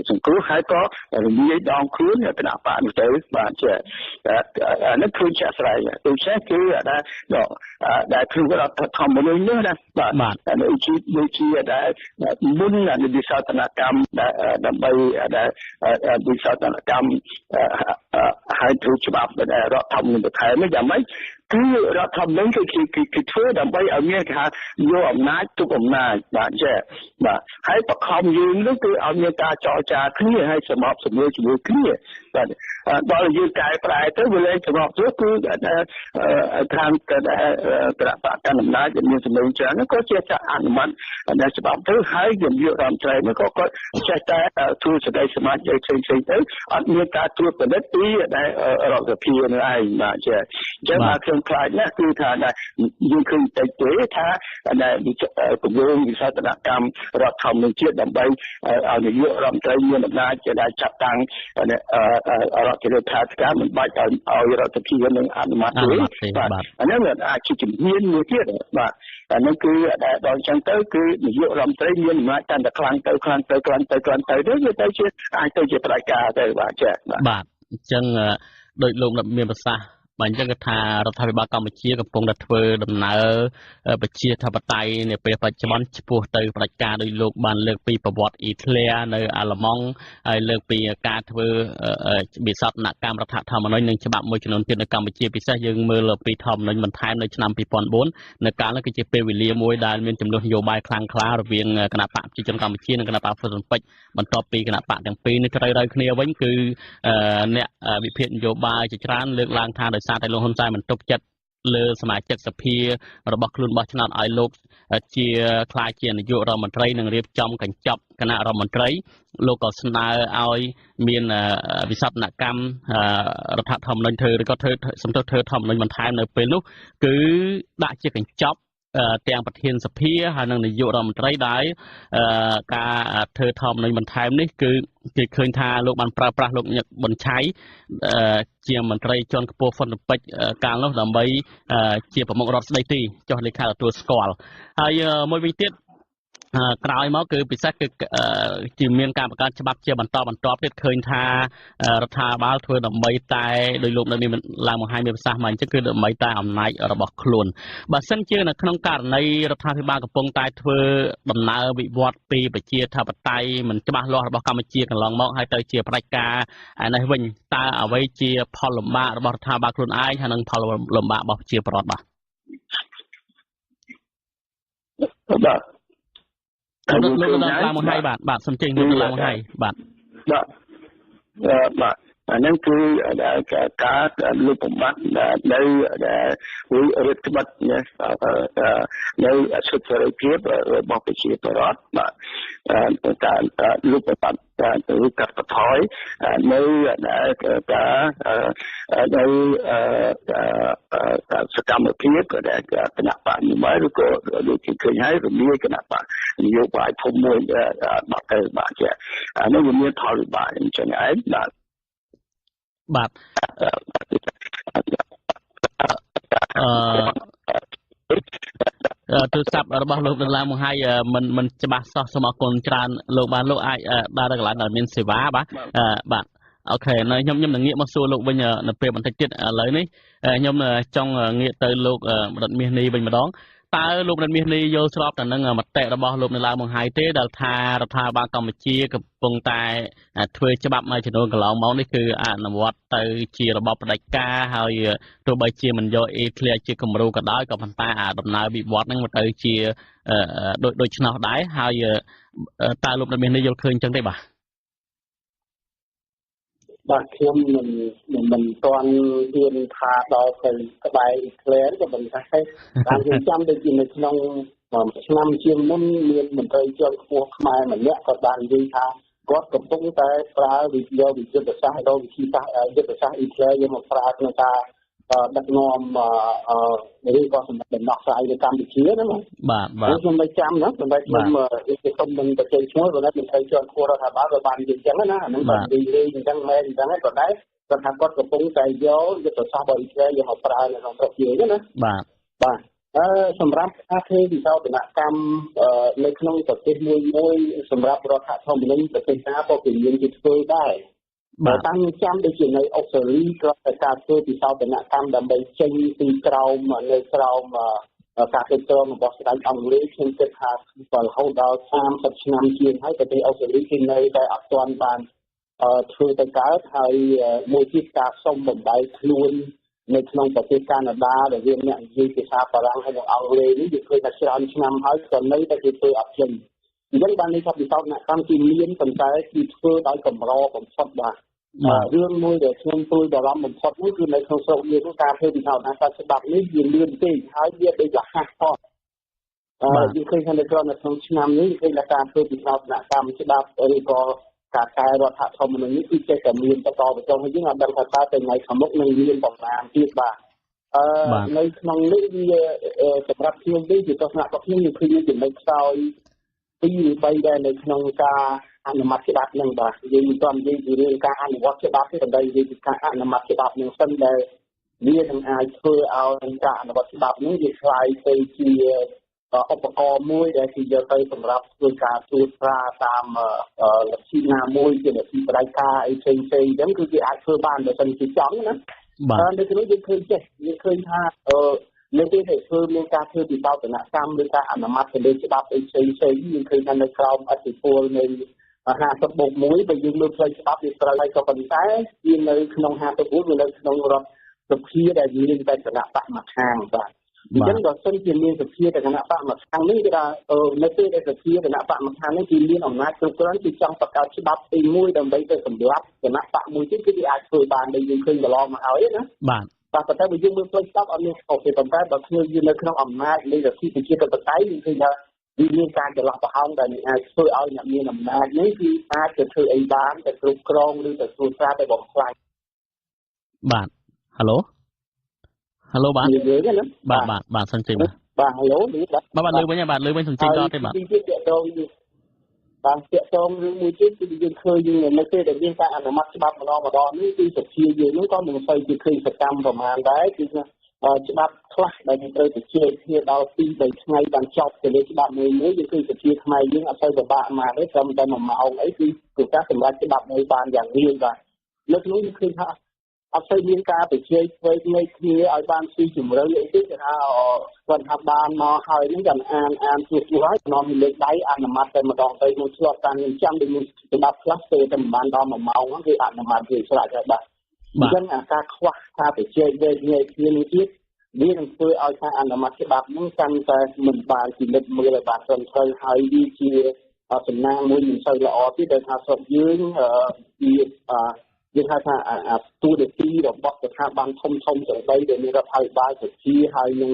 សង្គ្រោះហើយក៏រំលាយដងខ្លួនគណៈបកនោះទៅបាទជាអានេះគឺជាក់ស្ដែងដូច្នេះគឺដែលធ្វើរដ្ឋធម្មនុញ្ញនេះណាបាទដូចជាដែលមុនវិសោធនកម្មដើម្បីវិសោធនកម្មហើយធ្វើច្បាប់រដ្ឋធម្មនុញ្ញបន្ថែមនេះយ៉ាងម៉េចគឺរដ្ឋធម្មនុញ្ញគឺធ្វើដើម្បីឲ្យមានគេហៅយកអំណាចទុកអំណាចបាទចេះបាទហើយបខំយើងនោះគឺឲ្យមានការចរចាគ្នាហើយសម្របសម្រួលជាមួយគ្នាបាទដល់យើងកែប្រែទៅវាលែងសម្របទៅគឺខាងគណៈបកកណ្ដាលអំណាចមានចំណេញច្រើនក៏ជាចាក់អនុម័តដែលច្បាប់ទៅហើយនាយករដ្ឋមន្ត្រីនោះក៏គាត់ចេះតែធ្វើសេចក្តីសម្រេចផ្សេងទៅអត់មានការត្រួតពិនិត្យពីរដ្ឋសភានោះឯងបាទចេះអញ្ចឹងមកខ្ញុំខ្លាចណាស់គឺថាយើងឃើញតែទេថាគម្រោងវិសោធនកម្មរដ្ឋធម្មនុញ្ញជាតិដើម្បីឲ្យនាយករដ្ឋមន្ត្រីមានអំណាចដែលចាត់តាំងរដ្ឋាភិបាលមិនបាច់ឲ្យរដ្ឋសភានឹងអនុម័តទេបាទអានេះវាអាចជាជំនាញមួយទៀតបាទអានេះគឺដល់អញ្ចឹងទៅគឺនាយករដ្ឋមន្ត្រីមានអំណាចកាន់តែខ្លាំងទៅវាទៅជាអាចទៅជាផ្ដាច់ការទៅបាទចា៎បាទអញ្ចឹងដោយលោកមានប្រសាសន៍បាទអញ្ចឹងគឺថារដ្ឋាភិបាលកម្ពុជាកំពុងតែធ្វើដំណើរប្រជាធិបតេយ្យនៅពេលបច្ចុប្បន្នឆ្ពោះទៅផ្ដាច់ការដោយលោកបានលើកពីប្រវត្តិអ៊ីតាលីនៅអាល្លឺម៉ង់ហើយលើកពីការធ្វើវិសោធនកម្មរដ្ឋធម្មនុញ្ញនិងច្បាប់មួយចំនួនទៀតនៅកម្ពុជាពិសេសយើងមើលពីធម្មនុញ្ញបន្ថែមនៅឆ្នាំ2004នៅកាលនោះគឺជាពេលវេលាមួយដែលមានចំនួននយោបាយខ្លាំងក្លារវាងគណៈបកប្រជាជនកម្ពុជានិងគណៈបកហ្វ៊ុនស៊ុនពេជ្របន្ទាប់ពីគណៈបកទាំងពីរនេះត្រូវគ្នាវិញគឺអ្នកវិភាគនយោបាយជាច្រើនលើកឡើងថាដោយសារតែលោកហ៊ុនសែនមិនទុកចិត្តលើសមាជិកសភារបស់ខ្លួនបោះឆ្នោតឲ្យលោកជាខ្លាចជានាយករដ្ឋមន្ត្រីនិងរៀបចំកញ្ចប់គណៈរដ្ឋមន្ត្រីលោកក៏ស្នើឲ្យមានវិសោធនកម្មរដ្ឋធម្មនុញ្ញធ្វើឬក៏ធ្វើធម្មនុញ្ញបន្ថែមនៅពេលនោះគឺដាក់ជាកញ្ចប់ទាំងប្រធានសភាហើយនិងនាយករដ្ឋមន្ត្រីដែលការធ្វើធម្មនុញ្ញបន្ថែមនេះគឺគេឃើញថាលោកបានប្រើប្រាស់លោកញឹកប៊ុនឆៃជាមន្ត្រីជាន់ខ្ពស់ហ្វុនពេជ្រកាលនោះដើម្បីជាប្រមុខរដ្ឋស្ដីទីចុះលេខាទទួលស្គាល់ហើយមួយវិញទៀតក្រោយមកគឺពិសេសគឺជាមានការបង្កើតច្បាប់ជាបន្តទៀតឃើញថារដ្ឋាភិបាលធ្វើដើម្បីតែដោយលោកនៅមានឡើងបង្ហាញមានប្រសាសន៍មកអញ្ចឹងគឺដើម្បីតែអំណាចរបស់ខ្លួនបើសិនជានៅក្នុងករណីរដ្ឋាភិបាលកំពុងតែធ្វើដំណើរវិវត្តពីប្រជាធិបតេយ្យមិនច្បាស់លាស់របស់កម្ពុជាកន្លងមកហើយទៅជាផ្ដាច់ការឯនេះវិញតើអ្វីជាផលលំបាករបស់រដ្ឋាភិបាលខ្លួនឯងហើយនិងផលលំបាករបស់ប្រជាពលរដ្ឋបាទលោកឡើងមកហើយបាទសំចេញលោកឡើងមកហើយបាទអានឹងគឺការលុបបំបាត់នៅរដ្ឋបတ်នៅសិទ្ធិសេរីភាពរបស់ប្រជាពលរដ្ឋបាទការលុបបំបាត់ឬកាត់បន្ថយនៅការសកម្មភាពដែលគណៈបកនយោបាយឬក៏ដូចជាឃើញហើយរំលាយគណៈបកនយោបាយធំមួយបាត់ទៅបាទចាអានោះវាមានផលវិបាកអញ្ចឹងឯងបាទទូរស័ព្ទរបស់លោកនៅឡើងមកហើយមិនច្បាស់សោះសូមអរគុណច្រើនលោកបានលោកអាចដើរទៅកន្លែងដែលមានសេវាបាទអូខេនៅខ្ញុំនឹងងាកមកសួរលោកវិញនៅពេលបន្តិចទៀតឥឡូវនេះខ្ញុំចង់ងាកទៅលោករដ្ឋមាសនេះវិញម្ដងតើលោករដ្ឋមាសនេះយល់ស្របទៅនឹងមតិរបស់លោកនៅឡើងមកហើយទេដែលថារដ្ឋាភិបាលកម្ពុជាកំពុងតែធ្វើច្បាប់មួយចំនួនកន្លងមកនេះគឺអនុវត្តទៅជារបបផ្ដាច់ការហើយទោះបីជាមិនយកអេធ្លាជាគំរូក៏ដោយក៏ប៉ុន្តែដំណើរវិវត្តហ្នឹងមកទៅជាដូច្នោះដែរហើយតើលោករដ្ឋមាសនេះយល់ឃើញចឹងទេបាទខ្ញុំមិនទាន់ហ៊ានថាដល់ទៅក្បែរអ៊ីក្លែក៏មិនថាទេតាមខ្ញុំចាំដូចជានៅក្នុងឆ្នាំជាងមុនមានមន្ត្រីជាន់ខ្ពស់ខ្មែរម្នាក់ក៏បាននិយាយថា គាត់កំពុងតែប្រើវិទ្យាសាស្ត្រដល់វិធីសាស្ត្រយុទ្ធសាស្ត្រអ៊ីស្រាអែលយកមកប្រើក្នុងការដឹកនាំឬក៏សម្រាប់ដំណោះស្រាយនៅកម្ពុជាហ្នឹងបាទខ្ញុំមិនចាំណាសម្រាប់ខ្ញុំមិនបច្ចេកឈ្មោះប៉ុន្តែមិនthấyជាន់ខ្ពស់រដ្ឋាភិបាលក៏បាននិយាយអញ្ចឹងណាអាហ្នឹងបាននិយាយអញ្ចឹងមែនអញ្ចឹងក៏ដែរគាត់ថាគាត់កំពុងតែយកយុទ្ធសាស្ត្ររបស់អ៊ីស្រាអែលយកមកប្រើនៅក្នុងស្រុកយើងណាបាទសម្រាប់ការធ្វើវិសោធនកម្មនៅក្នុងប្រទេសមួយសម្រាប់រដ្ឋធម្មនុញ្ញប្រទេសណាក៏ពលានជាធ្វើដែរបើតាំងចាំដូចជានៅអូស្ត្រាលីក៏តែការធ្វើវិសោធនកម្មដើម្បីចេញពីក្រោមនៅក្រោមការគ្រប់គ្រងរបស់ស្ដេចអង់គ្លេសខ្ញុំគិតថារហូតដល់30ឆ្នាំជាងហើយប្រទេសអូស្ត្រាលីគេនៅតែអត់ទាន់បានធ្វើទៅកើតហើយមួយទៀតការសុំបំបីខ្លួននៅក្នុងប្រទេសកាណាដាដែលវាអ្នកនិយាយភាសាបារាំងហើយនិងអង់គ្លេសនេះវាឃើញថាច្រើនឆ្នាំហើយក៏នៅតែគេធ្វើអត់ចេញអញ្ចឹងបាននេះថាវិសោធនកម្មទីមានប៉ុន្តែគឺធ្វើដោយកម្របំផុតបាទរឿងមួយដែលខ្ញុំព្រួយបារម្ភបំផុតនោះគឺនៅក្នុងស្រុកយើងនោះការធ្វើវិសោធនកម្មច្បាប់នេះវាលឿនពេកហើយវាដូចរហ័សផងយើងឃើញថានៅក្នុងឆ្នាំនេះឃើញថាការធ្វើវិសោធនកម្មច្បាប់ឬក៏ការកែរដ្ឋធម្មនុញ្ញនេះគឺចេះតែមានបន្តបន្តហើយយើងអត់ដឹងថាតើថ្ងៃខាងមុខនឹងមានប្រមាណទៀតបាទនៅក្នុងនេះវាសម្រាប់ខ្ញុំនេះជាទស្សនៈរបស់ខ្ញុំខ្ញុំឃើញចំណុចខ្សោយ2ឬ3ដែរនៅក្នុងការអនុម័តច្បាប់នឹងបាទយើងមិនទាន់និយាយពីរឿងការអនុវត្តច្បាប់ទេតែនិយាយពីការអនុម័តច្បាប់នឹងសិនដែលវានឹងអាចធ្វើឲ្យការអនុវត្តច្បាប់នេះវាคล้ายទៅជាឧបករណ៍មួយដែលគេយកទៅសម្រាប់ធ្វើការត្រួតត្រាតាមលទ្ធិណាមួយជាលទ្ធិបដិការអីផ្សេងៗអញ្ចឹងគឺគេអាចធ្វើបានបើមិនជាចង់ណានៅក្នុងយើងឃើញយើងឃើញថានៅពេលដែលធ្វើមានការធ្វើវិបត្តិនកម្មឬការអនុម័តទៅលើច្បាប់អីផ្សេងៗយើងឃើញថានៅក្រោមអធិពលនៃ50+1បើយើងមើលផ្លូវច្បាប់វាត្រូវហើយក៏ប៉ុន្តែវានៅក្នុង50+1វានៅក្នុងរដ្ឋសភាដែលមានតែគណៈបកមួយខាងបាទអញ្ចឹងបើសិនជាមានសភាតែគណៈបកមួយខាងនេះគេថានៅពេលដែលសភាគណៈបកមួយខាងនេះគេមានអំណាចគ្រប់គ្រាន់គេចង់បង្កើតច្បាប់ទីមួយដើម្បីទៅសម្រាប់គណៈបកមួយទៀតគឺគេអាចធ្វើបានដែលយើងឃើញកន្លងមកហើយណាបាទប៉ុន្តែបើយើងមើលផ្លូវច្បាប់អត់មានខុសទេប៉ុន្តែបើឃើញយើងនៅក្នុងអំណាចនៃលទ្ធិប្រជាធិបតេយ្យយើងឃើញថាវាមានការចន្លោះប្រហោងដែលអាចធ្វើឲ្យអ្នកមានអំណាចនេះគឺអាចទៅធ្វើអីបានទៅគ្រប់គ្រងឬទៅត្រួតត្រាទៅបំផ្លាញបាទហៅឡូបាទបាទសិនជិះបាទហៅឡូបាទលើវិញបាទលើវិញសិនជិះដល់ទេបាទបានតាក់ទងរឿងមួយទៀតគឺយើងឃើញនៅពេលដែលមានការអនុម័តច្បាប់ម្ដងនេះគឺសភាយើងនោះក៏មិនសូវជាឃើញសកម្មប្រមាណដែរគឺច្បាប់ខ្លះដែលត្រូវទៅជែកគ្នាដល់2 3ថ្ងៃបានចប់ទៅលើច្បាប់មួយយើងឃើញសភាខ្មែរយើងអត់សូវពិបាកមកទេត្រឹមតែ1ម៉ោងអីគឺការសម្រេចច្បាប់មួយបានយ៉ាងងាយបាទនៅក្នុងនេះឃើញថាអត់សូវមានការប្រជែកធ្វើគ្នាឲ្យបានស៊ីជម្រៅអីទេគេថាគាត់ថាបានមកហើយនឹងចាំអានជួសហើយនាំលើកដៃអនុម័តតែម្ដងទៅនឹងឆ្លប់តាមខ្ញុំចាំដូចមានច្បាប់ខ្លះទៅតែមិនបានដល់1ម៉ោងហ្នឹងគឺអនុម័តវាស្រេចហើយបាទអញ្ចឹងអាការខ្វះការប្រជែកវែកញែកគ្នានេះទៀតវានឹងធ្វើឲ្យការអនុម័តច្បាប់ហ្នឹងកាន់តែមិនបានពិនិត្យមើលឲ្យបានត្រឹមត្រូវហើយវាជាសំណាងមួយមិនសូវល្អទេដោយថាស្រុកយើងវាយើងហៅថាទូនាទីរបស់ស្ថាប័នធំៗទាំង3ដែលមានរដ្ឋាភិបាលសភាហើយនឹង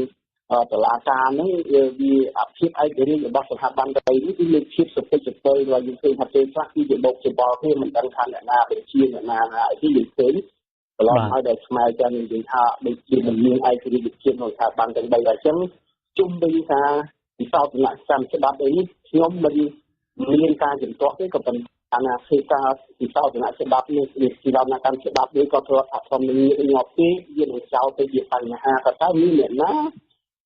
តុលាការហ្នឹងវាភាពឯករាជ្យរបស់ស្ថាប័នទាំង3នេះគឺមានភាពសុភជិតហើយយើងឃើញថាពេលខ្លះគឺជាបោកច្បល់គ្នាមិនដឹងថាអ្នកណាបញ្ជាអ្នកណាអីទីយើងឃើញកន្លងហើយដែលខ្មែរចានិយាយថាដូចជាមិនមានឯករាជ្យភាពនៅស្ថាប័នទាំង3ដែរអញ្ចឹងជុំវិញការពិសោធនកម្មច្បាប់អីនេះខ្ញុំមិនមានការជំទាស់ទេក៏ប៉ុន្តែអាណាព្យាការពិសោធនច្បាប់នេះពីពីដំណាក់កាលច្បាប់នេះក៏ត្រូវអត់ធម្មនិយាយងាប់ទេវានឹងចោលទៅជាបញ្ហាក៏តើមានអ្នកណា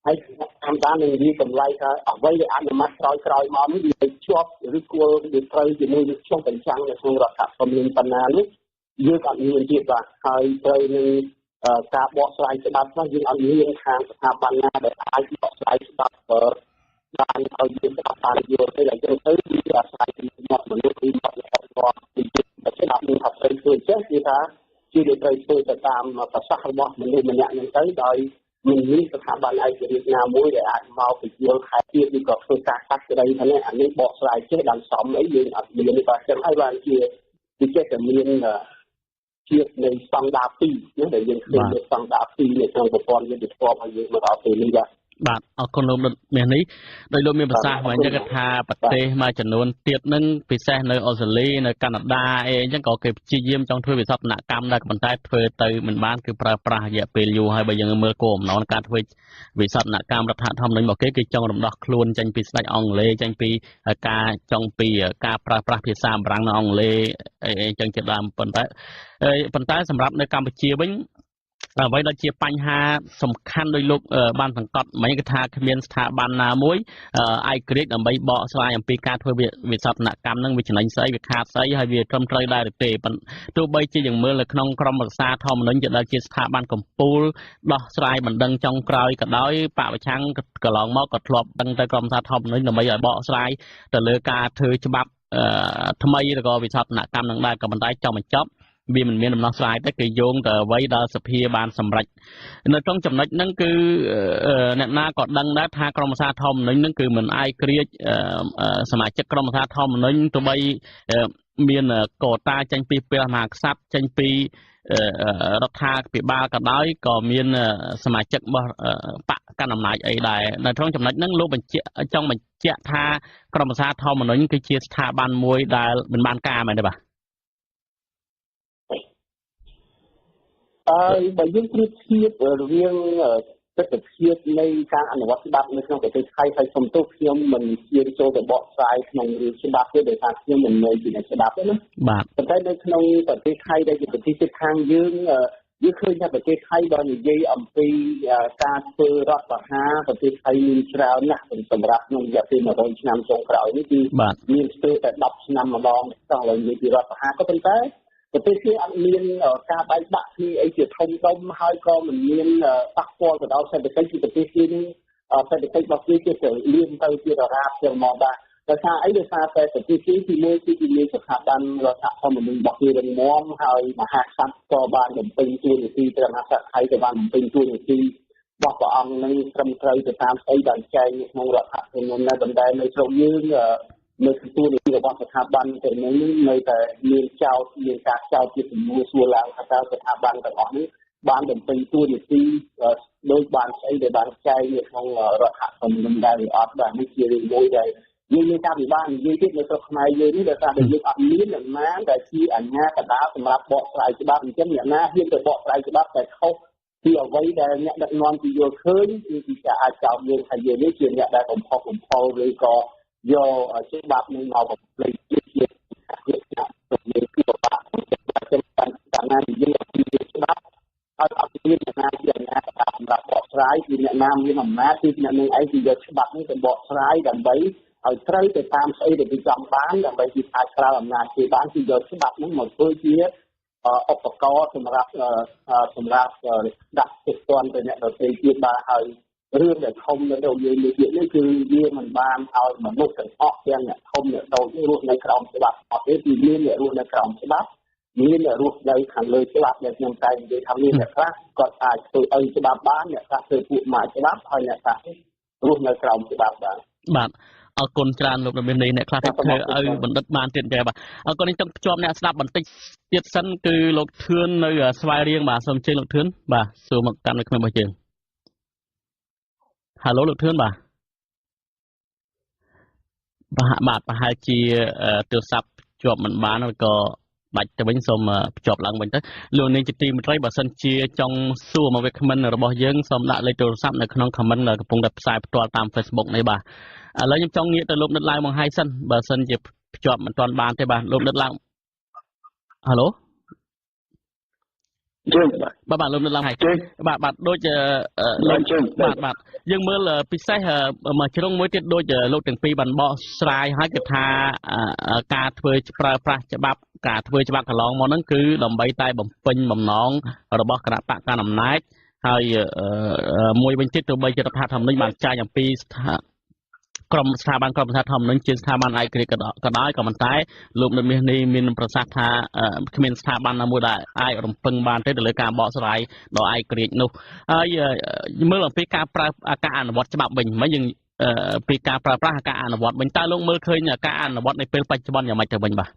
ហើយតាមតាមនឹងនិយាយតម្លៃថាអ្វីដែលអនុម័តក្រោយមកនេះវាជាប់ឬគល់វាត្រូវជាមួយនឹងឆ្លងបញ្ចាំងនៅក្នុងរដ្ឋធម្មនុញ្ញបណ្ណានេះយើងអត់មានទៀតបាទហើយត្រូវនឹងការបកស្រាយច្បាប់ខ្លះយើងអត់មានខាងស្ថាប័នណាដែលអាចបកស្រាយច្បាប់បានឲ្យយើងស្ដាប់បានយល់ទៅដល់ទៅវាអាស្រ័យពីអ្នកមនុស្សពីអ្នករបស់ពីតែច្បាប់នេះថាត្រូវធ្វើចេះគឺថាជាត្រូវធ្វើទៅតាមប្រសាសន៍របស់មនុស្សម្នាក់នឹងទៅដោយមិនមានស្ថាប័នឯករាជ្យណាមួយដែលអាចមកពយល់ខែទៀតឬក៏ធ្វើការកាត់ក្តីថានេះអានេះបកស្រាយចេះដល់សមអីយើងអត់មានទេបាទចឹងហើយបានជាចេះតែមានជាតិនៃស្តង់ដារ2ណាដែលយើងឃើញស្តង់ដារ2នៅក្នុងប្រព័ន្ធយុត្តិធម៌របស់យើងមកដល់ពេលនេះបាទ បាទអរគុណលោកមាននេះដោយលោកមានប្រសាសន៍មកអញ្ចឹងថាប្រទេសមួយចំនួនទៀតនឹងពិសេសនៅអូស្ត្រាលីនៅកាណាដាអីអញ្ចឹងក៏គេព្យាយាមចង់ធ្វើវិសោធនកម្មដែរប៉ុន្តែធ្វើទៅមិនបានគឺប្រើប្រាស់រយៈពេលយូរហើយបើយើងមើលគោលបំណងការធ្វើវិសោធនកម្មរដ្ឋធម្មនុញ្ញរបស់គេគឺចង់រំដោះខ្លួនចេញពីស្ដេចអង់គ្លេសចេញពីការប្រើប្រាស់ភាសាបារាំងនៅអង់គ្លេសអីអញ្ចឹងជាដើមប៉ុន្តែសម្រាប់នៅកម្ពុជាវិញអ្វីដែលជាបញ្ហាសំខាន់ដោយលោកបានសង្កត់មិញគឺថាគ្មានស្ថាប័នណាមួយឯករាជ្យដើម្បីបកស្រាយអំពីការធ្វើវិសោធនកម្មនឹងវាចំណេញស្អីវាខាតស្អីហើយវាត្រឹមត្រូវដែរឬទេទោះបីជាយើងមើលនៅក្នុងក្រមរក្សាធម្មនុញ្ញដែលជាស្ថាប័នកម្ពុជាដោះស្រាយបណ្ដឹងចុងក្រោយក៏ដោយបកប្រឆាំងកន្លងមកក៏ធ្លាប់ដឹងទៅក្រមរក្សាធម្មនុញ្ញដើម្បីឲ្យបកស្រាយទៅលើការធ្វើច្បាប់ថ្មីឬក៏វិសោធនកម្មនឹងដែរក៏ប៉ុន្តែចង់បញ្ចប់វាមិនមានដំណោះស្រាយទេគឺយោងទៅអ្វីដែលសភាបានសម្រេចនៅក្នុងចំណុចហ្នឹងគឺអ្នកណាក៏ដឹងដែរថាក្រមសារធម្មនុញ្ញហ្នឹងគឺមិនអាយក្រិចសមាជិកក្រមសារធម្មនុញ្ញទោះបីមានកោតាចេញពីព្រះមហាក្សត្រចេញពីរដ្ឋាភិបាលក៏ដោយក៏មានសមាជិករបស់បកកណ្ដាលអំណាចអីដែរនៅក្នុងចំណុចហ្នឹងលោកចង់បញ្ជាក់ថាក្រមសារធម្មនុញ្ញគឺជាស្ថាប័នមួយដែលមិនបានការមែនទេបាទបើយើងប្រៀបធៀបរវាងទស្សនវិជ្ជានៃការអនុវត្តច្បាប់នៅក្នុងប្រទេសថៃហើយសំទោសខ្ញុំមិនជាចូលទៅបកស្រាយក្នុងរឿងច្បាប់ទេដោយសារខ្ញុំមិនមែនជាអ្នកច្បាប់ទេណាបាទប៉ុន្តែនៅក្នុងប្រទេសថៃដែលជាប្រទេសជិតខាងយើងឃើញថាប្រទេសថៃបើនិយាយអំពីការធ្វើរដ្ឋប្រហារប្រទេសថៃមានច្រើនណាស់សម្រាប់ក្នុងរយៈពេល100ឆ្នាំចុងក្រោយនេះគឺមានស្ទើរតែ10ឆ្នាំម្ដងចង់ឲ្យនិយាយពីរដ្ឋប្រហារក៏ប៉ុន្តែប្រទេសគេអត់មានការបែកបាក់គ្នាអីជាធំដុំហើយក៏មិនមានប៉ះពាល់ទៅដល់សេដ្ឋកិច្ចពីប្រទេសគេនេះសេដ្ឋកិច្ចរបស់គេគឺទៅលៀនទៅជារ៉ាបជាហ្មងដែរដោយសារអីដោយសារតែប្រទេសគេទីមួយគឺមានស្ថាប័នរដ្ឋធម្មនុញ្ញរបស់គេរឹងមាំហើយមហាក្សត្រក៏បានបំពេញតួនាទីព្រះមហាក្សត្រថៃក៏បានបំពេញតួនាទីរបស់ព្រះអង្គនឹងត្រឹមត្រូវទៅតាមស្អីបានចែងក្នុងរដ្ឋធម្មនុញ្ញដែរប៉ុន្តែនៅស្រុកយើងនៅទទួលនីតិរបស់ស្ថាប័នទាំងនេះនៅតែមានការចោទជាសំណួរសួរឡើងថាតើស្ថាប័នទាំងអស់នេះបានបំពេញតួនាទីដោយបានស្អីដែលបានចែងនៅក្នុងរដ្ឋធម្មនុញ្ញដែរឬអត់បាទនេះជារឿងមួយដែលយើងមានការពិបាកនិយាយទៀតនៅស្រុកខ្មែរយើងនេះដោយសារតែយើងអត់មានអ្នកណាដែលជាអាជ្ញាកណ្ដាលសម្រាប់បកស្រាយច្បាប់អញ្ចឹងអ្នកណាហ៊ានទៅបកស្រាយច្បាប់តែខុសពីអ្វីដែលអ្នកដឹកនាំគេយល់ឃើញគឺគេអាចចោទយើងថាយើងនេះជាអ្នកដែលបំផុសបំផុលឬក៏យកច្បាប់នេះមកបំភ្លេចជាយើងគឺបបាក់ខ្ញុំតាមណានិយាយពីច្បាប់ហើយអត់មានអ្នកណាជាអ្នកសម្រាប់បកស្រាយគឺអ្នកណាមានអំណាចគឺអ្នកនឹងឯងគឺយកច្បាប់នេះទៅបកស្រាយដើម្បីឲ្យត្រូវទៅតាមស្អីដែលគេចង់បានដើម្បីគេអាចប្រើអំណាចគេបានគឺយកច្បាប់នេះមកធ្វើជាឧបករណ៍សម្រាប់ដាក់ទស្សនទៅអ្នកដទៃទៀតបាទហើយរឿងដែលធំនៅក្នុងយើងនេះគឺវាមិនបានឲ្យមនុស្សទាំងអស់ទាំងអ្នកធំអ្នកតូចរស់នៅក្រោមច្បាប់អត់ទេគឺមានអ្នករស់នៅក្រោមច្បាប់មានអ្នករស់នៅខាងលើច្បាប់ដែលខ្ញុំតែនិយាយថាមានអ្នកខ្លះគាត់អាចធ្វើអីច្បាប់បានអ្នកខ្លះធ្វើពួកម៉ាច្បាប់ហើយអ្នកខ្លះរស់នៅក្រោមច្បាប់បានបាទអរគុណច្រើនលោកមាននេះអ្នកខ្លះទៅធ្វើឲ្យបណ្ឌិតបានទៀតទេបាទអរគុណនេះចង់ភ្ជាប់អ្នកស្ដាប់បន្តិចទៀតសិនគឺលោកធឿននៅស្វាយរៀងបាទសូមអញ្ជើញលោកធឿនបាទសួរមកកាន់នៅក្នុងរបស់យើងហៅលោកធឿនបាទប្រហែលជាទូរស័ព្ទជាប់មិនបានឬក៏បាច់ទៅវិញសូមភ្ជាប់ឡើងវិញទៅលោកនាងជាទីមេត្រីបើសិនជាចង់សួរមកវាគ្មិនរបស់យើងសូមដាក់លេខទូរស័ព្ទនៅក្នុងខមមិនកំពុងតែផ្សាយផ្ទាល់តាម Facebook នេះបាទឥឡូវខ្ញុំចង់ងាកទៅលោកនិតឡើងមកហើយសិនបើសិនជាភ្ជាប់មិនទាន់បានទេបាទលោកនិតឡើងហៅឡូបាទលោកនិតឡើងហើយបាទដូចបាទយើងមើលពិសេសមួយជ្រុងមួយទៀតដូចលោកទាំងពីរបានបកស្រាយហើយគឺថាការធ្វើប្រើប្រាស់ច្បាប់ការធ្វើច្បាប់កន្លងមកហ្នឹងគឺដើម្បីតែបំពេញបំណងរបស់គណៈបកកណ្ដាលអំណាចហើយមួយវិញទៀតទោះបីជារដ្ឋធម្មនុញ្ញបានចែងអំពីស្ថាប័នក្រមរដ្ឋធម្មនុញ្ញជាស្ថាប័នឯករាជ្យក៏ដោយក៏ប៉ុន្តែលោកនៅមាសនេះមានប្រសាសន៍ថាគ្មានស្ថាប័នណាមួយដែលអាចរំពឹងបានទេទៅលើការបកស្រាយដ៏ឯករាជ្យនោះហើយមើលអំពីការអនុវត្តច្បាប់វិញមិនយើងពីការប្រើប្រាស់ការអនុវត្តវិញតើលោកមើលឃើញការអនុវត្តនៅពេលបច្ចុប្បន្នយ៉ាងម៉េចទៅវិញបាទ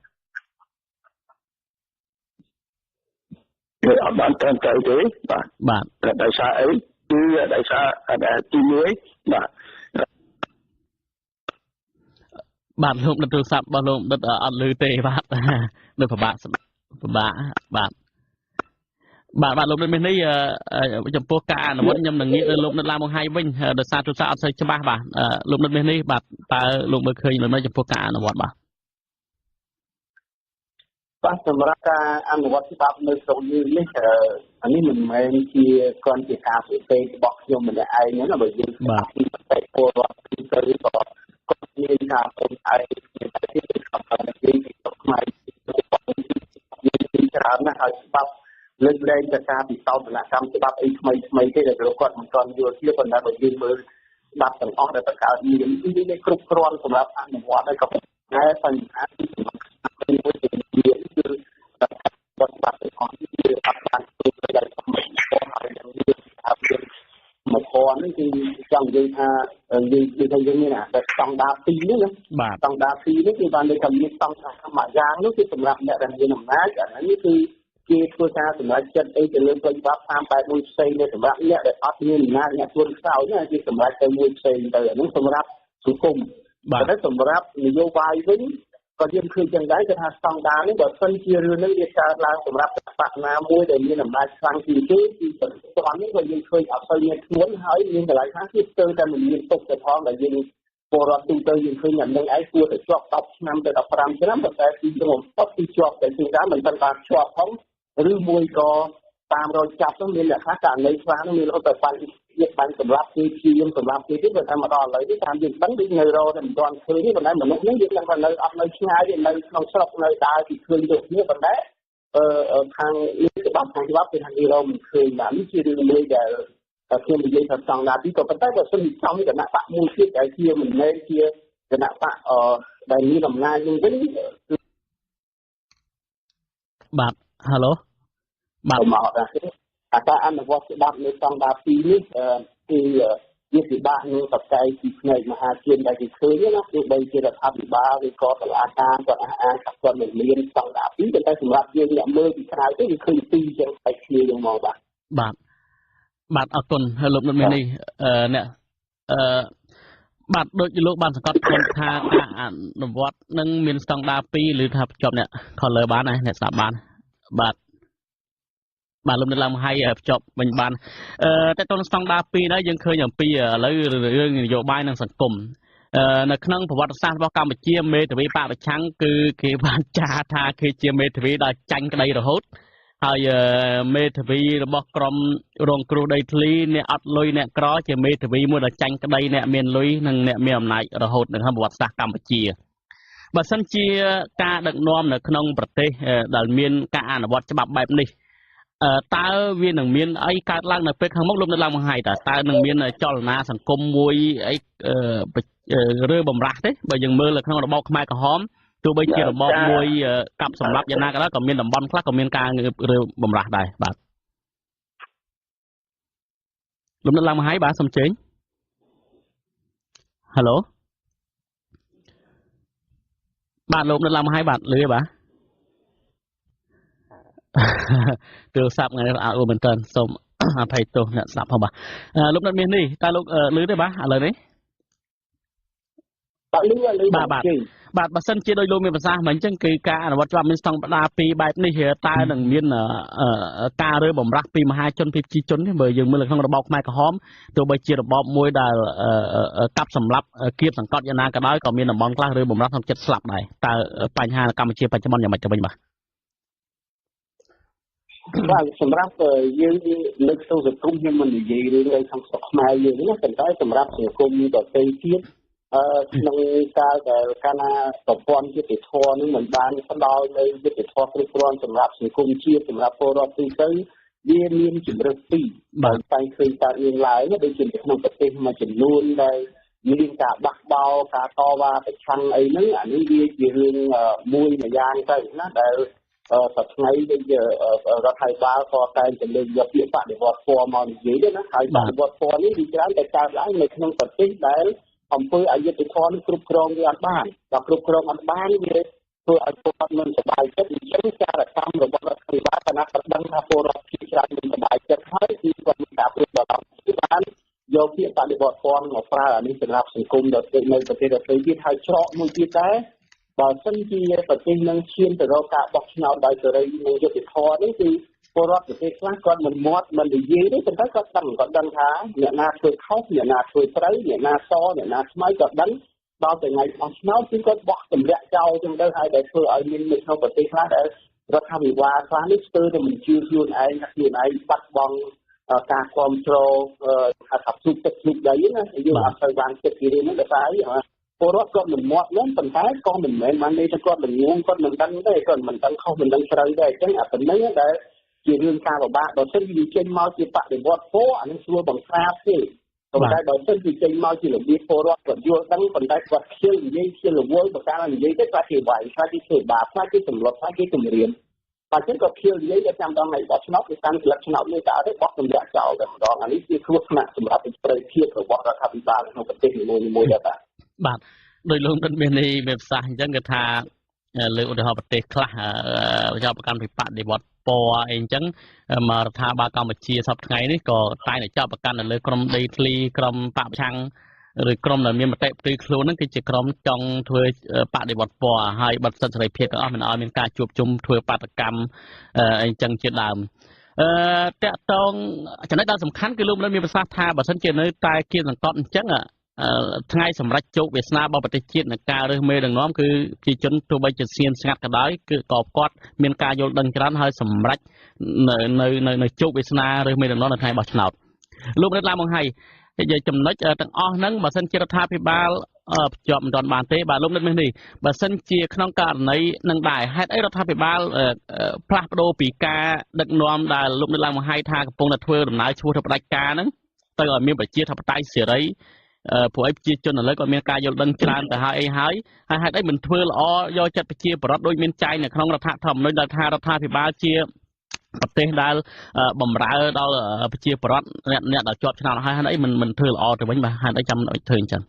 គេអត់បានត្រឹមត្រូវទេបាទតែដោយសារអី គឺដោយសារទី1បាទបាទលោកដិតទូរស័ព្ទរបស់លោកដិតអត់ឮទេបាទនៅពិបាកបាទបាទលោកដិតមាននេះចំពោះការអនុវត្តខ្ញុំនឹងងាកទៅលោកដិតឡើងមកហើយវិញដោយសារទូរស័ព្ទអត់សូវច្បាស់បាទលោកដិតមាននេះបាទតើលោកមើលឃើញមិនចំពោះការអនុវត្តបាទសម្រាប់ការអនុវត្តច្បាប់នៅក្នុងយើងនេះអានេះមិនមែនជាគ្រាន់ជាការពិសេសរបស់ខ្ញុំម្នាក់ឯងណាបើយើងបាទពីប្រទេសពលរដ្ឋទីទៅក៏មានការពំឯងមានតែទីខំតែពីខ្មែរយើងច្រើនណាស់ហើយច្បាប់លើកលែងតែការពិសោធន៍ដំណាក់កម្មច្បាប់អីថ្មីទេដែលគាត់មិនទាន់យល់ទៀតប៉ុន្តែបើយើងមើលច្បាប់ទាំងអស់ដែលបង្កើតមានគឺគ្រប់គ្រាន់សម្រាប់អនុវត្តហើយក៏តែបញ្ហាទីសំខាន់មួយគឺបទបាត់ទាំងអស់គឺអត់បានធ្វើដោយសមត្ថភាពហើយនឹងយើងថាយើងមកខននេះគឺចង់និយាយថាយើងមានតែស្តង់ដារ2នេះណាស្តង់ដារ2នេះគឺបានលើកកម្រិតស្តង់ដារមួយយ៉ាងនោះគឺសម្រាប់អ្នកដែលមានអំណាចអានេះគឺគេធ្វើការសម្រាប់ចិត្តអីទៅលើផ្លូវច្បាប់តាមបែបមួយផ្សេងទៅសម្រាប់អ្នកដែលអត់មានអំណាចអ្នកធ្វើខ្សោយណាគេសម្រាប់ទៅមួយផ្សេងទៅអានោះសម្រាប់សង្គមតែសម្រាប់នយោបាយវិញក៏យើងឃើញចឹងដែរគឺថាស្តង់ដារនេះបើសិនជារឿងនេះវាកើតឡើងសម្រាប់បកណាមួយដែលមានអំណាចខ្លាំងជាងគេគឺបន្ទាន់នេះក៏យើងឃើញអត់សូវមានធ្ងន់ហើយមានកន្លែងខ្លះគឺស្ទើរតែមិនមានទុកទៅផងដែលយើងពលរដ្ឋទូទៅយើងឃើញអានឹងឯងគួរតែជាប់10ឆ្នាំទៅ15ឆ្នាំប៉ុន្តែទីក្រុងអត់គឺជាប់តែជាងដែរមិនបានជាប់ផងឬមួយក៏តាមរយចាប់នោះមានលក្ខណៈករណីខ្លះនោះមានរហូតដល់បានសម្រាប់គេជាសម្រាប់គេទៀតតែមកដល់ឥឡូវនេះតាមយើងដឹងដូចនៅរតែមិនទាន់ឃើញទេប៉ុន្តែមនុស្សនេះយើងដឹងថានៅអត់នៅឆ្ងាយទេនៅក្នុងស្រុកនៅដើរពីឃើញដូចគ្នាប៉ុន្តែខាងនេះច្បាប់គឺថាគេរកមិនឃើញបាទនេះជារឿងមួយដែលខ្ញុំនិយាយថាស្តង់ដារទីក៏ប៉ុន្តែបើសិនជាចំគណៈបកមួយទៀតដែលជាមិនមែនជាគណៈបកដែលមានអំណាចនឹងវិញបាទហៅឡូបាទមកអាការអនុវត្តច្បាប់នៅស្តង់ដារ2នេះគឺវាពិបាកនឹងបច្ច័យពីផ្នែកមហាជនដែលគេឃើញណាគឺបីជារដ្ឋាភិបាលឬក៏តុលាការគាត់អានថាគាត់មិនមានស្តង់ដារ2តែសម្រាប់យើងអ្នកមើលពីក្រៅទៅវាឃើញ2ចឹងតែគ្នាយ៉ាងមកបាទអរគុណលោកនុតមាននេះអ្នកបាទដូចជាលោកបានសង្កត់ធ្ងន់ថាការអនុវត្តនឹងមានស្តង់ដារ2ឬថាជាប់អ្នកខលលើបានណាអ្នកស្ដាប់បានបាទលោកនៅឡើងមកឲ្យភ្ជាប់វិញបានតែតើស្តង់ដារ2ដែរយើងឃើញអំពីឥឡូវរឿងនយោបាយនិងសង្គមនៅក្នុងប្រវត្តិសាស្ត្ររបស់កម្ពុជាមេធាវីបកប្រឆាំងគឺគេបានចារថាគេជាមេធាវីដែលចាញ់ក្តីរហូតហើយមេធាវីរបស់ក្រមរងគ្រោះដីធ្លីអ្នកអត់លុយអ្នកក្រជាមេធាវីមួយដែលចាញ់ក្តីអ្នកមានលុយនិងអ្នកមានអំណាចរហូតនៅក្នុងប្រវត្តិសាស្ត្រកម្ពុជាបើសិនជាការដឹកនាំនៅក្នុងប្រទេសដែលមានការអនុវត្តច្បាប់បែបនេះតើវានឹងមានអីកើតឡើងនៅពេលខាងមុខលោកនៅឡើងមកហើយតើនឹងមានចលនាសង្គមមួយអីឬបំរាស់ទេបើយើងមើលនៅក្នុងរបបខ្មែរក្រហមទោះបីជារបបមួយកាប់សម្លាប់យ៉ាងណាក៏ដោយក៏មានតំបន់ខ្លះក៏មានការឬបំរាស់ដែរបាទលោកនៅឡើងមកហើយបាទសូមជើញហៅឡូបាទលោកនៅឡើងមកហើយបាទលឺទេបាទទូរស័ព្ទថ្ងៃនេះអត់មែនតើសូមអភ័យទោសអ្នកស្ដាប់ផងបាទលោកនៅមាននេះតើលោកលឺទេបាទឥឡូវនេះបាទបើសិនជាដោយលោកមានប្រសាសន៍មិនអញ្ចឹងគឺការអនុវត្តច្បាប់មានស្តង់ដារ2បែបនេះតើនឹងមានការរើបំរាស់ពីមហាជនពីប្រជាជនទេបើយើងមើលក្នុងរបបខ្មែរក្រហមទោះបីជារបបមួយដែលកាប់សម្លាប់គៀបសង្កត់យ៉ាងណាក៏ដោយក៏មានតំបន់ខ្លះរើបំរាស់ក្នុងចិត្តស្លាប់ដែរតើបញ្ហាកម្ពុជាបច្ចុប្បន្នយ៉ាងម៉េចទៅវិញបាទសម្រាប់យើងនៅក្នុងសង្គមខ្ញុំមិននិយាយរឿងនៅក្នុងស្រុកខ្មែរយើងណាប៉ុន្តែសម្រាប់សង្គមដទៃទៀតក្នុងកាលដែលកាលណាប្រព័ន្ធយុត្តិធម៌នឹងមិនបានផ្ដល់នៅយុត្តិធម៌គ្រប់គ្រាន់សម្រាប់សង្គមជាតិសម្រាប់ពលរដ្ឋទូទៅវាមានជំរើសពីរបើតែឃើញកើតមានឡើងដូចជាក្នុងប្រទេសមួយចំនួនដែលមានការបះបោរការតវ៉ាប្រឆាំងអីហ្នឹងអានេះវាជារឿងមួយយ៉ាងទៅណាដែលសប្តាហ៍នេះរដ្ឋាភិបាលក៏តែងតែលើកយកពាក្យបដិវត្តពណ៌មកនិយាយដែរណាហើយបដិវត្តពណ៌នេះវាច្រើនតែកើតឡើងនៅក្នុងប្រទេសដែលអំពើអយុត្តិធម៌គ្រប់គ្រងវាអត់បានដល់គ្រប់គ្រងអត់បានវាធ្វើឲ្យពលរដ្ឋមិនសប្បាយចិត្តអញ្ចឹងការកម្មរបស់រដ្ឋាភិបាលគណៈប្រដឹងថាពលរដ្ឋជាច្រើនមិនសប្បាយចិត្តហើយគឺគាត់មានការព្រួយបារម្ភ បានយកពាក្យបដិបត្តិពណ៌មកប្រើអានេះសម្រាប់សង្គមដល់នៅប្រទេសដទៃទៀតហើយច្រកមួយទៀតដែរបើសិនជាប្រទេសនឹងឈានទៅរកការបោះឆ្នោតដោយសេរីនិងយុត្តិធម៌នេះគឺពលរដ្ឋប្រទេសខ្លះគាត់មិនមាត់មិននិយាយទេប៉ុន្តែគាត់ដឹងថាអ្នកណាធ្វើខុសអ្នកណាធ្វើត្រូវអ្នកណាសអ្នកណាខ្មៅគាត់ដឹងដល់ថ្ងៃបោះឆ្នោតគឺគាត់បោះទម្លាក់ចោលចឹងទៅហើយដែលធ្វើឲ្យមាននៅក្នុងប្រទេសខ្លះដែលរដ្ឋាភិបាលខ្លះនេះស្ទើរតែមិនជឿខ្លួនឯងបាត់បង់ការគ្រប់គ្រងថាភ្លុកទឹកភ្លុកដីណាយើងអត់ទៅបានចិត្តពីរឿងនេះដោយសារអីពលរដ្ឋគាត់មិនមាត់នោះប៉ុន្តែក៏មិនមែនបានន័យថាគាត់ល្ងងគាត់មិនដឹងទេគាត់មិនដឹងខុសមិនដឹងត្រូវទេអញ្ចឹងអាប៉ុណ្ណឹងដែលជារឿងការពិបាកបើសិនជាចេញមកជាបដិវត្តពណ៌អានឹងស្រួលបង្ក្រាបទេប៉ុន្តែបើសិនជាចេញមកជារបៀបពលរដ្ឋគាត់យល់ដឹងប៉ុន្តែគាត់ខ្ជិលនិយាយខ្ជិលរវល់ប្រការនិយាយទៅគាត់គេវាយគាត់គេធ្វើបាបគាត់គេសម្លុតគាត់គេគំរាមបើចឹងក៏ខ្ជិលនិយាយទៅចាំដល់ថ្ងៃបោះឆ្នោតគឺតាមស្លឹកឆ្នោតនេះតើទៅបោះទម្លាក់ចោលតែម្ដងអានេះជាគ្រោះថ្នាក់សម្រាប់ប្រទេសភាពរបស់រដ្ឋាភិបាលក្នុងប្រទេសនីមួយៗដែរបាទដោយលោកដិតមាននេះវាប្រសាសន៍អញ្ចឹងគឺថាលើឧទាហរណ៍ប្រទេសខ្លះប្រចាំប្រកាន់វិបត្តិវត្តពណ៌អីអញ្ចឹងមករដ្ឋាភិបាលកម្ពុជាសប្តាហ៍ថ្ងៃនេះក៏តែងតែចាប់ប្រកាន់នៅលើក្រមដីធ្លីក្រមបពប្រឆាំងឬក្រមដែលមានមតិផ្ទៃខ្លួនហ្នឹងគឺជាក្រមចង់ធ្វើបដិវត្តពណ៌ហើយបិទសិទ្ធិសេរីភាពទាំងអស់មិនឲ្យមានការជួបជុំធ្វើបាតកម្មអីអញ្ចឹងជាដើមតកតងចំណុចដ៏សំខាន់គឺលោកមានប្រសាសន៍ថាបើសិនជានៅតែគៀនសង្កត់អញ្ចឹងថ្ងៃសម្រាប់ជោគវាសនារបស់ប្រទេសជាតិនឹងការរើសមេដឹកនាំគឺជាជនទោះបីជាស្ងៀមស្ងាត់ក៏ដោយគឺក៏គាត់មានការយល់ដឹងច្រើនហើយសម្រាប់នៅជោគវាសនារើសមេដឹកនាំនៅថ្ងៃបោះឆ្នោតលោកនៅឡើងមកហើយចំណុចទាំងអស់ហ្នឹងបើសិនជារដ្ឋាភិបាលភ្ជាប់មិនទាន់បានទេបាទលោកនៅនេះបើសិនជាក្នុងករណីនឹងដែរហេតុអីរដ្ឋាភិបាលផ្លាស់ប្ដូរពីការដឹកនាំដែលលោកនៅឡើងមកហើយថាកំពុងតែធ្វើដំណើរឈ្មោះទៅផ្ដាច់ការហ្នឹងទៅឲ្យមានប្រជាធិបតេយ្យសេរីព្រោះឯប្រជាជនឥឡូវក៏មានការយល់ដឹងច្រើនទៅហើយហេតុអីមិនធ្វើល្អយកចិត្តប្រជាពលរដ្ឋដូចមានចែងនៅក្នុងរដ្ឋធម្មនុញ្ញដែលថារដ្ឋាភិបាលជាប្រទេសដែលបំរើដល់ប្រជាពលរដ្ឋអ្នកដែលជាប់ឆ្នាំហើយហេតុអីមិនធ្វើល្អទៅវិញបាទហេតុអីចាំធ្វើអញ្ចឹង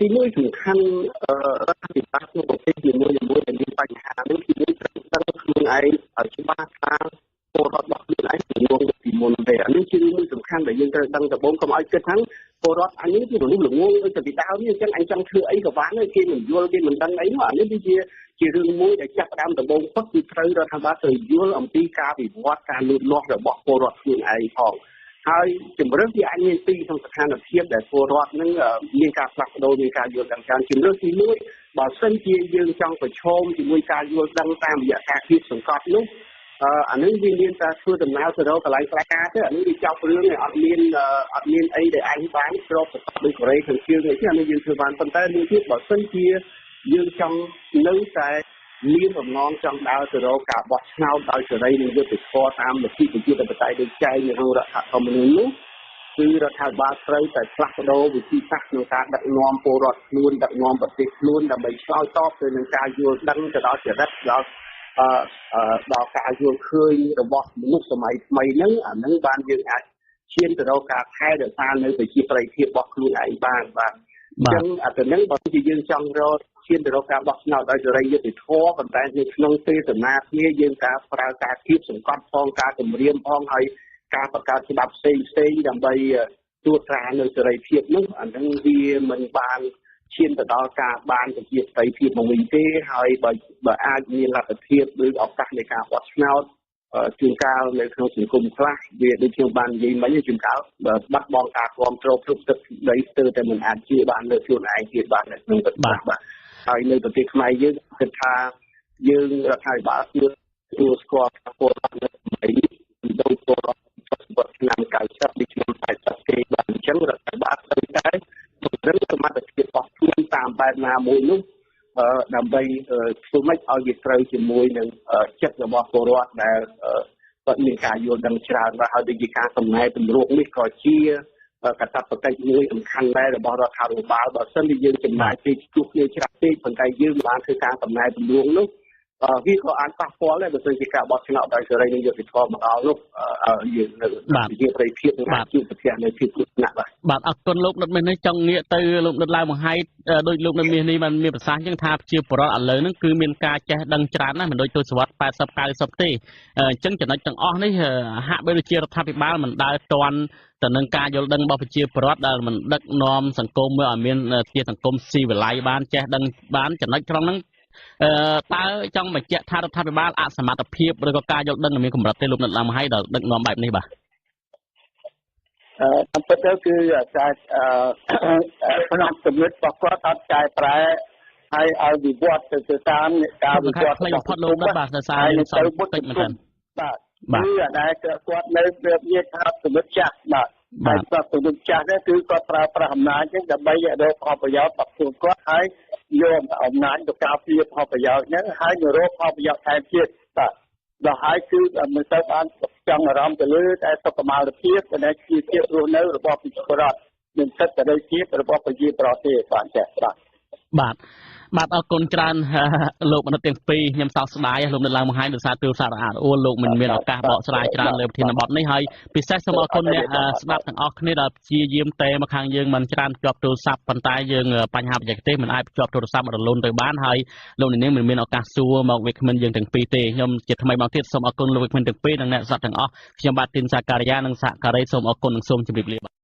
ទីមួយសំខាន់រដ្ឋាភិបាលក្នុងប្រទេសជាមួយដែលមានបញ្ហានេះគឺត្រូវដឹងខ្លួនឯងឲ្យច្បាស់ថាពលរដ្ឋរបស់ខ្លួនឯងជំនួសពីមុនទេអានេះជារឿងសំខាន់ដែលយើងត្រូវដឹងដំបូងកុំឲ្យគិតថាពលរដ្ឋអញនេះគឺមនុស្សល្ងងដូចទៅពីដើមនេះអញ្ចឹងអញចង់ធ្វើអីក៏បានដែរគេមិនយល់គេមិនដឹងអីនោះអានេះគឺជារឿងមួយដែលចាប់ផ្ដើមដំបូងផុតគឺត្រូវរដ្ឋាភិបាលត្រូវយល់អំពីការវិវត្តការលូតលាស់របស់ពលរដ្ឋខ្លួនឯងផងហើយជំរឿនវាអាចមានពីរក្នុងស្ថានភាពដែលពលរដ្ឋនឹងមានការផ្លាស់ប្ដូរមានការយល់ដឹងច្រើនជំរឿនទី1បើសិនជាយើងចង់ប្រឈមជាមួយការយល់ដឹងតាមរយៈការគៀបសង្កត់នោះអានេះវាមានតែធ្វើដំណើរទៅរកកន្លែងផ្លាកាទេអានេះវាចប់រឿងអត់មានអីដែលអញបានស្របប្រកបដោយកូរ៉េខាងជើងទេអានេះយើងធ្វើបានប៉ុន្តែមួយទៀតបើសិនជាយើងចង់នៅតែមានបំណងចង់ដើរទៅរកការបោះឆ្នោតដោយសេរីនិងយុត្តិធម៌តាមលទ្ធិប្រជាធិបតេយ្យដូចចែងនៅក្នុងរដ្ឋធម្មនុញ្ញនោះគឺរដ្ឋាភិបាលត្រូវតែផ្លាស់ប្ដូរវិធីសាស្ត្រក្នុងការដឹកនាំពលរដ្ឋខ្លួនដឹកនាំប្រទេសខ្លួនដើម្បីឆ្លើយតបទៅនឹងការយល់ដឹងទៅដល់ចរិតដល់ការយល់ឃើញរបស់មនុស្សសម័យថ្មីហ្នឹងអាហ្នឹងបានយើងអាចឈានទៅរកការថែរក្សានៅប្រជាប្រិយភាពរបស់ខ្លួនឯងបានបាទអញ្ចឹងអាទៅហ្នឹងបើជាយើងចង់រកឈានទៅរកការបោះឆ្នោតដោយសេរីយុត្តិធម៌ប៉ុន្តែនៅក្នុងទេសនាគ្នាយើងការប្រើការគៀបសង្កត់ផងការគម្រាមផងហើយការបង្កើតច្បាប់ផ្សេងដើម្បីត្រួតត្រានៅសេរីភាពនោះអាហ្នឹងវាមិនបានឈានទៅដល់ការបានប្រជាប្រិយភាពមកវិញទេហើយបើអាចមានលទ្ធភាពឬឱកាសនៃការបោះឆ្នោតជួនកាលនៅក្នុងសង្គមខ្លះវាដូចខ្ញុំបាននិយាយមិញជួនកាលបាត់បង់ការគ្រប់គ្រងព្រឹកទឹកដីស្ទើរតែមិនអាចជាបានលើខ្លួនឯងទៀតបាននៅក្នុងប្រទេសបាទហើយនៅប្រទេសខ្មែរយើងគិតថាយើងរដ្ឋាភិបាលទទួលស្គាល់ពលរដ្ឋនៅសម័យនេះដោយពលរដ្ឋឆ្នាំ90ពីឆ្នាំ80គេបានអញ្ចឹងរដ្ឋាភិបាលត្រូវតែពង្រឹងសមត្ថភាពរបស់ខ្លួនតាមបែបណាមួយនោះដើម្បីធ្វើម៉េចឲ្យវាត្រូវជាមួយនឹងចិត្តរបស់ពលរដ្ឋដែលគាត់មានការយល់ដឹងច្រើនហើយដូចជាការសំណែទម្រង់នេះក៏ជាកាតព្វកិច្ចមួយសំខាន់ដែររបស់រដ្ឋាភិបាលបើសិនជាយើងចំណាយពេលជួបគ្នាច្រើនពេកប៉ុន្តែយើងបានធ្វើការសំណែទម្រង់នោះ វាក៏អាចប៉ះពាល់ដែរបើសិនជាការបោះឆ្នោតដោយសេរីនិងយុត្តិធម៌មកដល់នោះយើងនៅជាប្រិយភាពនឹងអាចជួបប្រទះនៅភាពគ្រោះថ្នាក់បាទអរគុណលោកដុតមាសនេះចង់ងាកទៅលោកដុតឡើងបង្ហាញដោយលោកដុតមាសនេះបានមានប្រសាសន៍ចឹងថាជាប្រវត្តិឥឡូវហ្នឹងគឺមានការចេះដឹងច្រើនណាស់មិនដូចទសវត្សរ៍80 90ទេអញ្ចឹងចំណុចទាំងអស់នេះហាក់បីដូចជារដ្ឋាភិបាលមិនដើរទាន់ទៅនឹងការយល់ដឹងរបស់ប្រជាពលរដ្ឋដែលមិនដឹកនាំសង្គមឲ្យមានជាសង្គមស៊ីវិល័យបានចេះដឹងបានចំណុចត្រង់ហ្នឹងតើចង់បញ្ជាក់ថារដ្ឋាភិបាលអសមត្ថភាពឬក៏ការយល់ដឹងមានកម្រិតទេលោកដុតឡើងបង្ហាញដល់ដឹកនាំបែបនេះបាទតាមពិតទៅគឺការផ្នែកគំនិតរបស់គាត់អត់កែប្រែហើយឲ្យវិវត្តទៅតាមការវិវត្តរបស់ផុតលោកដុតបាទដោយសារយើងសន្តិមិនមែនបាទគឺអាដែលគាត់នៅប្រៀបនិយាយថាគំនិតចាស់បាទហើយគាត់គំនិតចាស់នេះគឺគាត់ប្រើប្រាស់អំណាចហ្នឹងដើម្បីរកផលប្រយោជន៍របស់ខ្លួនគាត់ហើយយកអំណាចទៅការពារផលប្រយោជន៍ហ្នឹងហើយទៅរកផលប្រយោជន៍ថែមទៀតបាទដល់ហើយគឺមិនទៅបានចង់អារម្មណ៍ទៅលើតែសុខុមាលភាពដែលជាភាពរស់នៅរបស់ប្រជាពលរដ្ឋនិងសិទ្ធិសេរីភាពរបស់ប្រជាពលរដ្ឋទេបាទចា៎បាទអរគុណច្រើនលោកមនិតទាំងពីរខ្ញុំសោកស្ដាយលោកនៅឡើងបង្ហាញដោយសារទូរស័ព្ទរអាក់រអួលលោកមិនមានឱកាសបកស្រាយច្រើនលើប្រធានបទនេះហើយពិសេសសូមអរគុណអ្នកស្ដាប់ទាំងអស់គ្នាដែលព្យាយាមតែមកខាងយើងមិនច្រើនជាប់ទូរស័ព្ទប៉ុន្តែយើងបញ្ហាបច្ចេកទេសមិនអាចភ្ជាប់ទូរស័ព្ទរលូនទៅបានហើយលោកនាងមិនមានឱកាសសួរមកវិក្កាមិនយើងទាំងពីរទេខ្ញុំជាថ្មីមកទៀតសូមអរគុណលោកវិក្កាមិនទាំងពីរនិងអ្នកស្ដាប់ទាំងអស់ខ្ញុំបាទទីនសាការីយ៉ានិងសហការីសូមអរគុណនិងសូមជម្រាបលា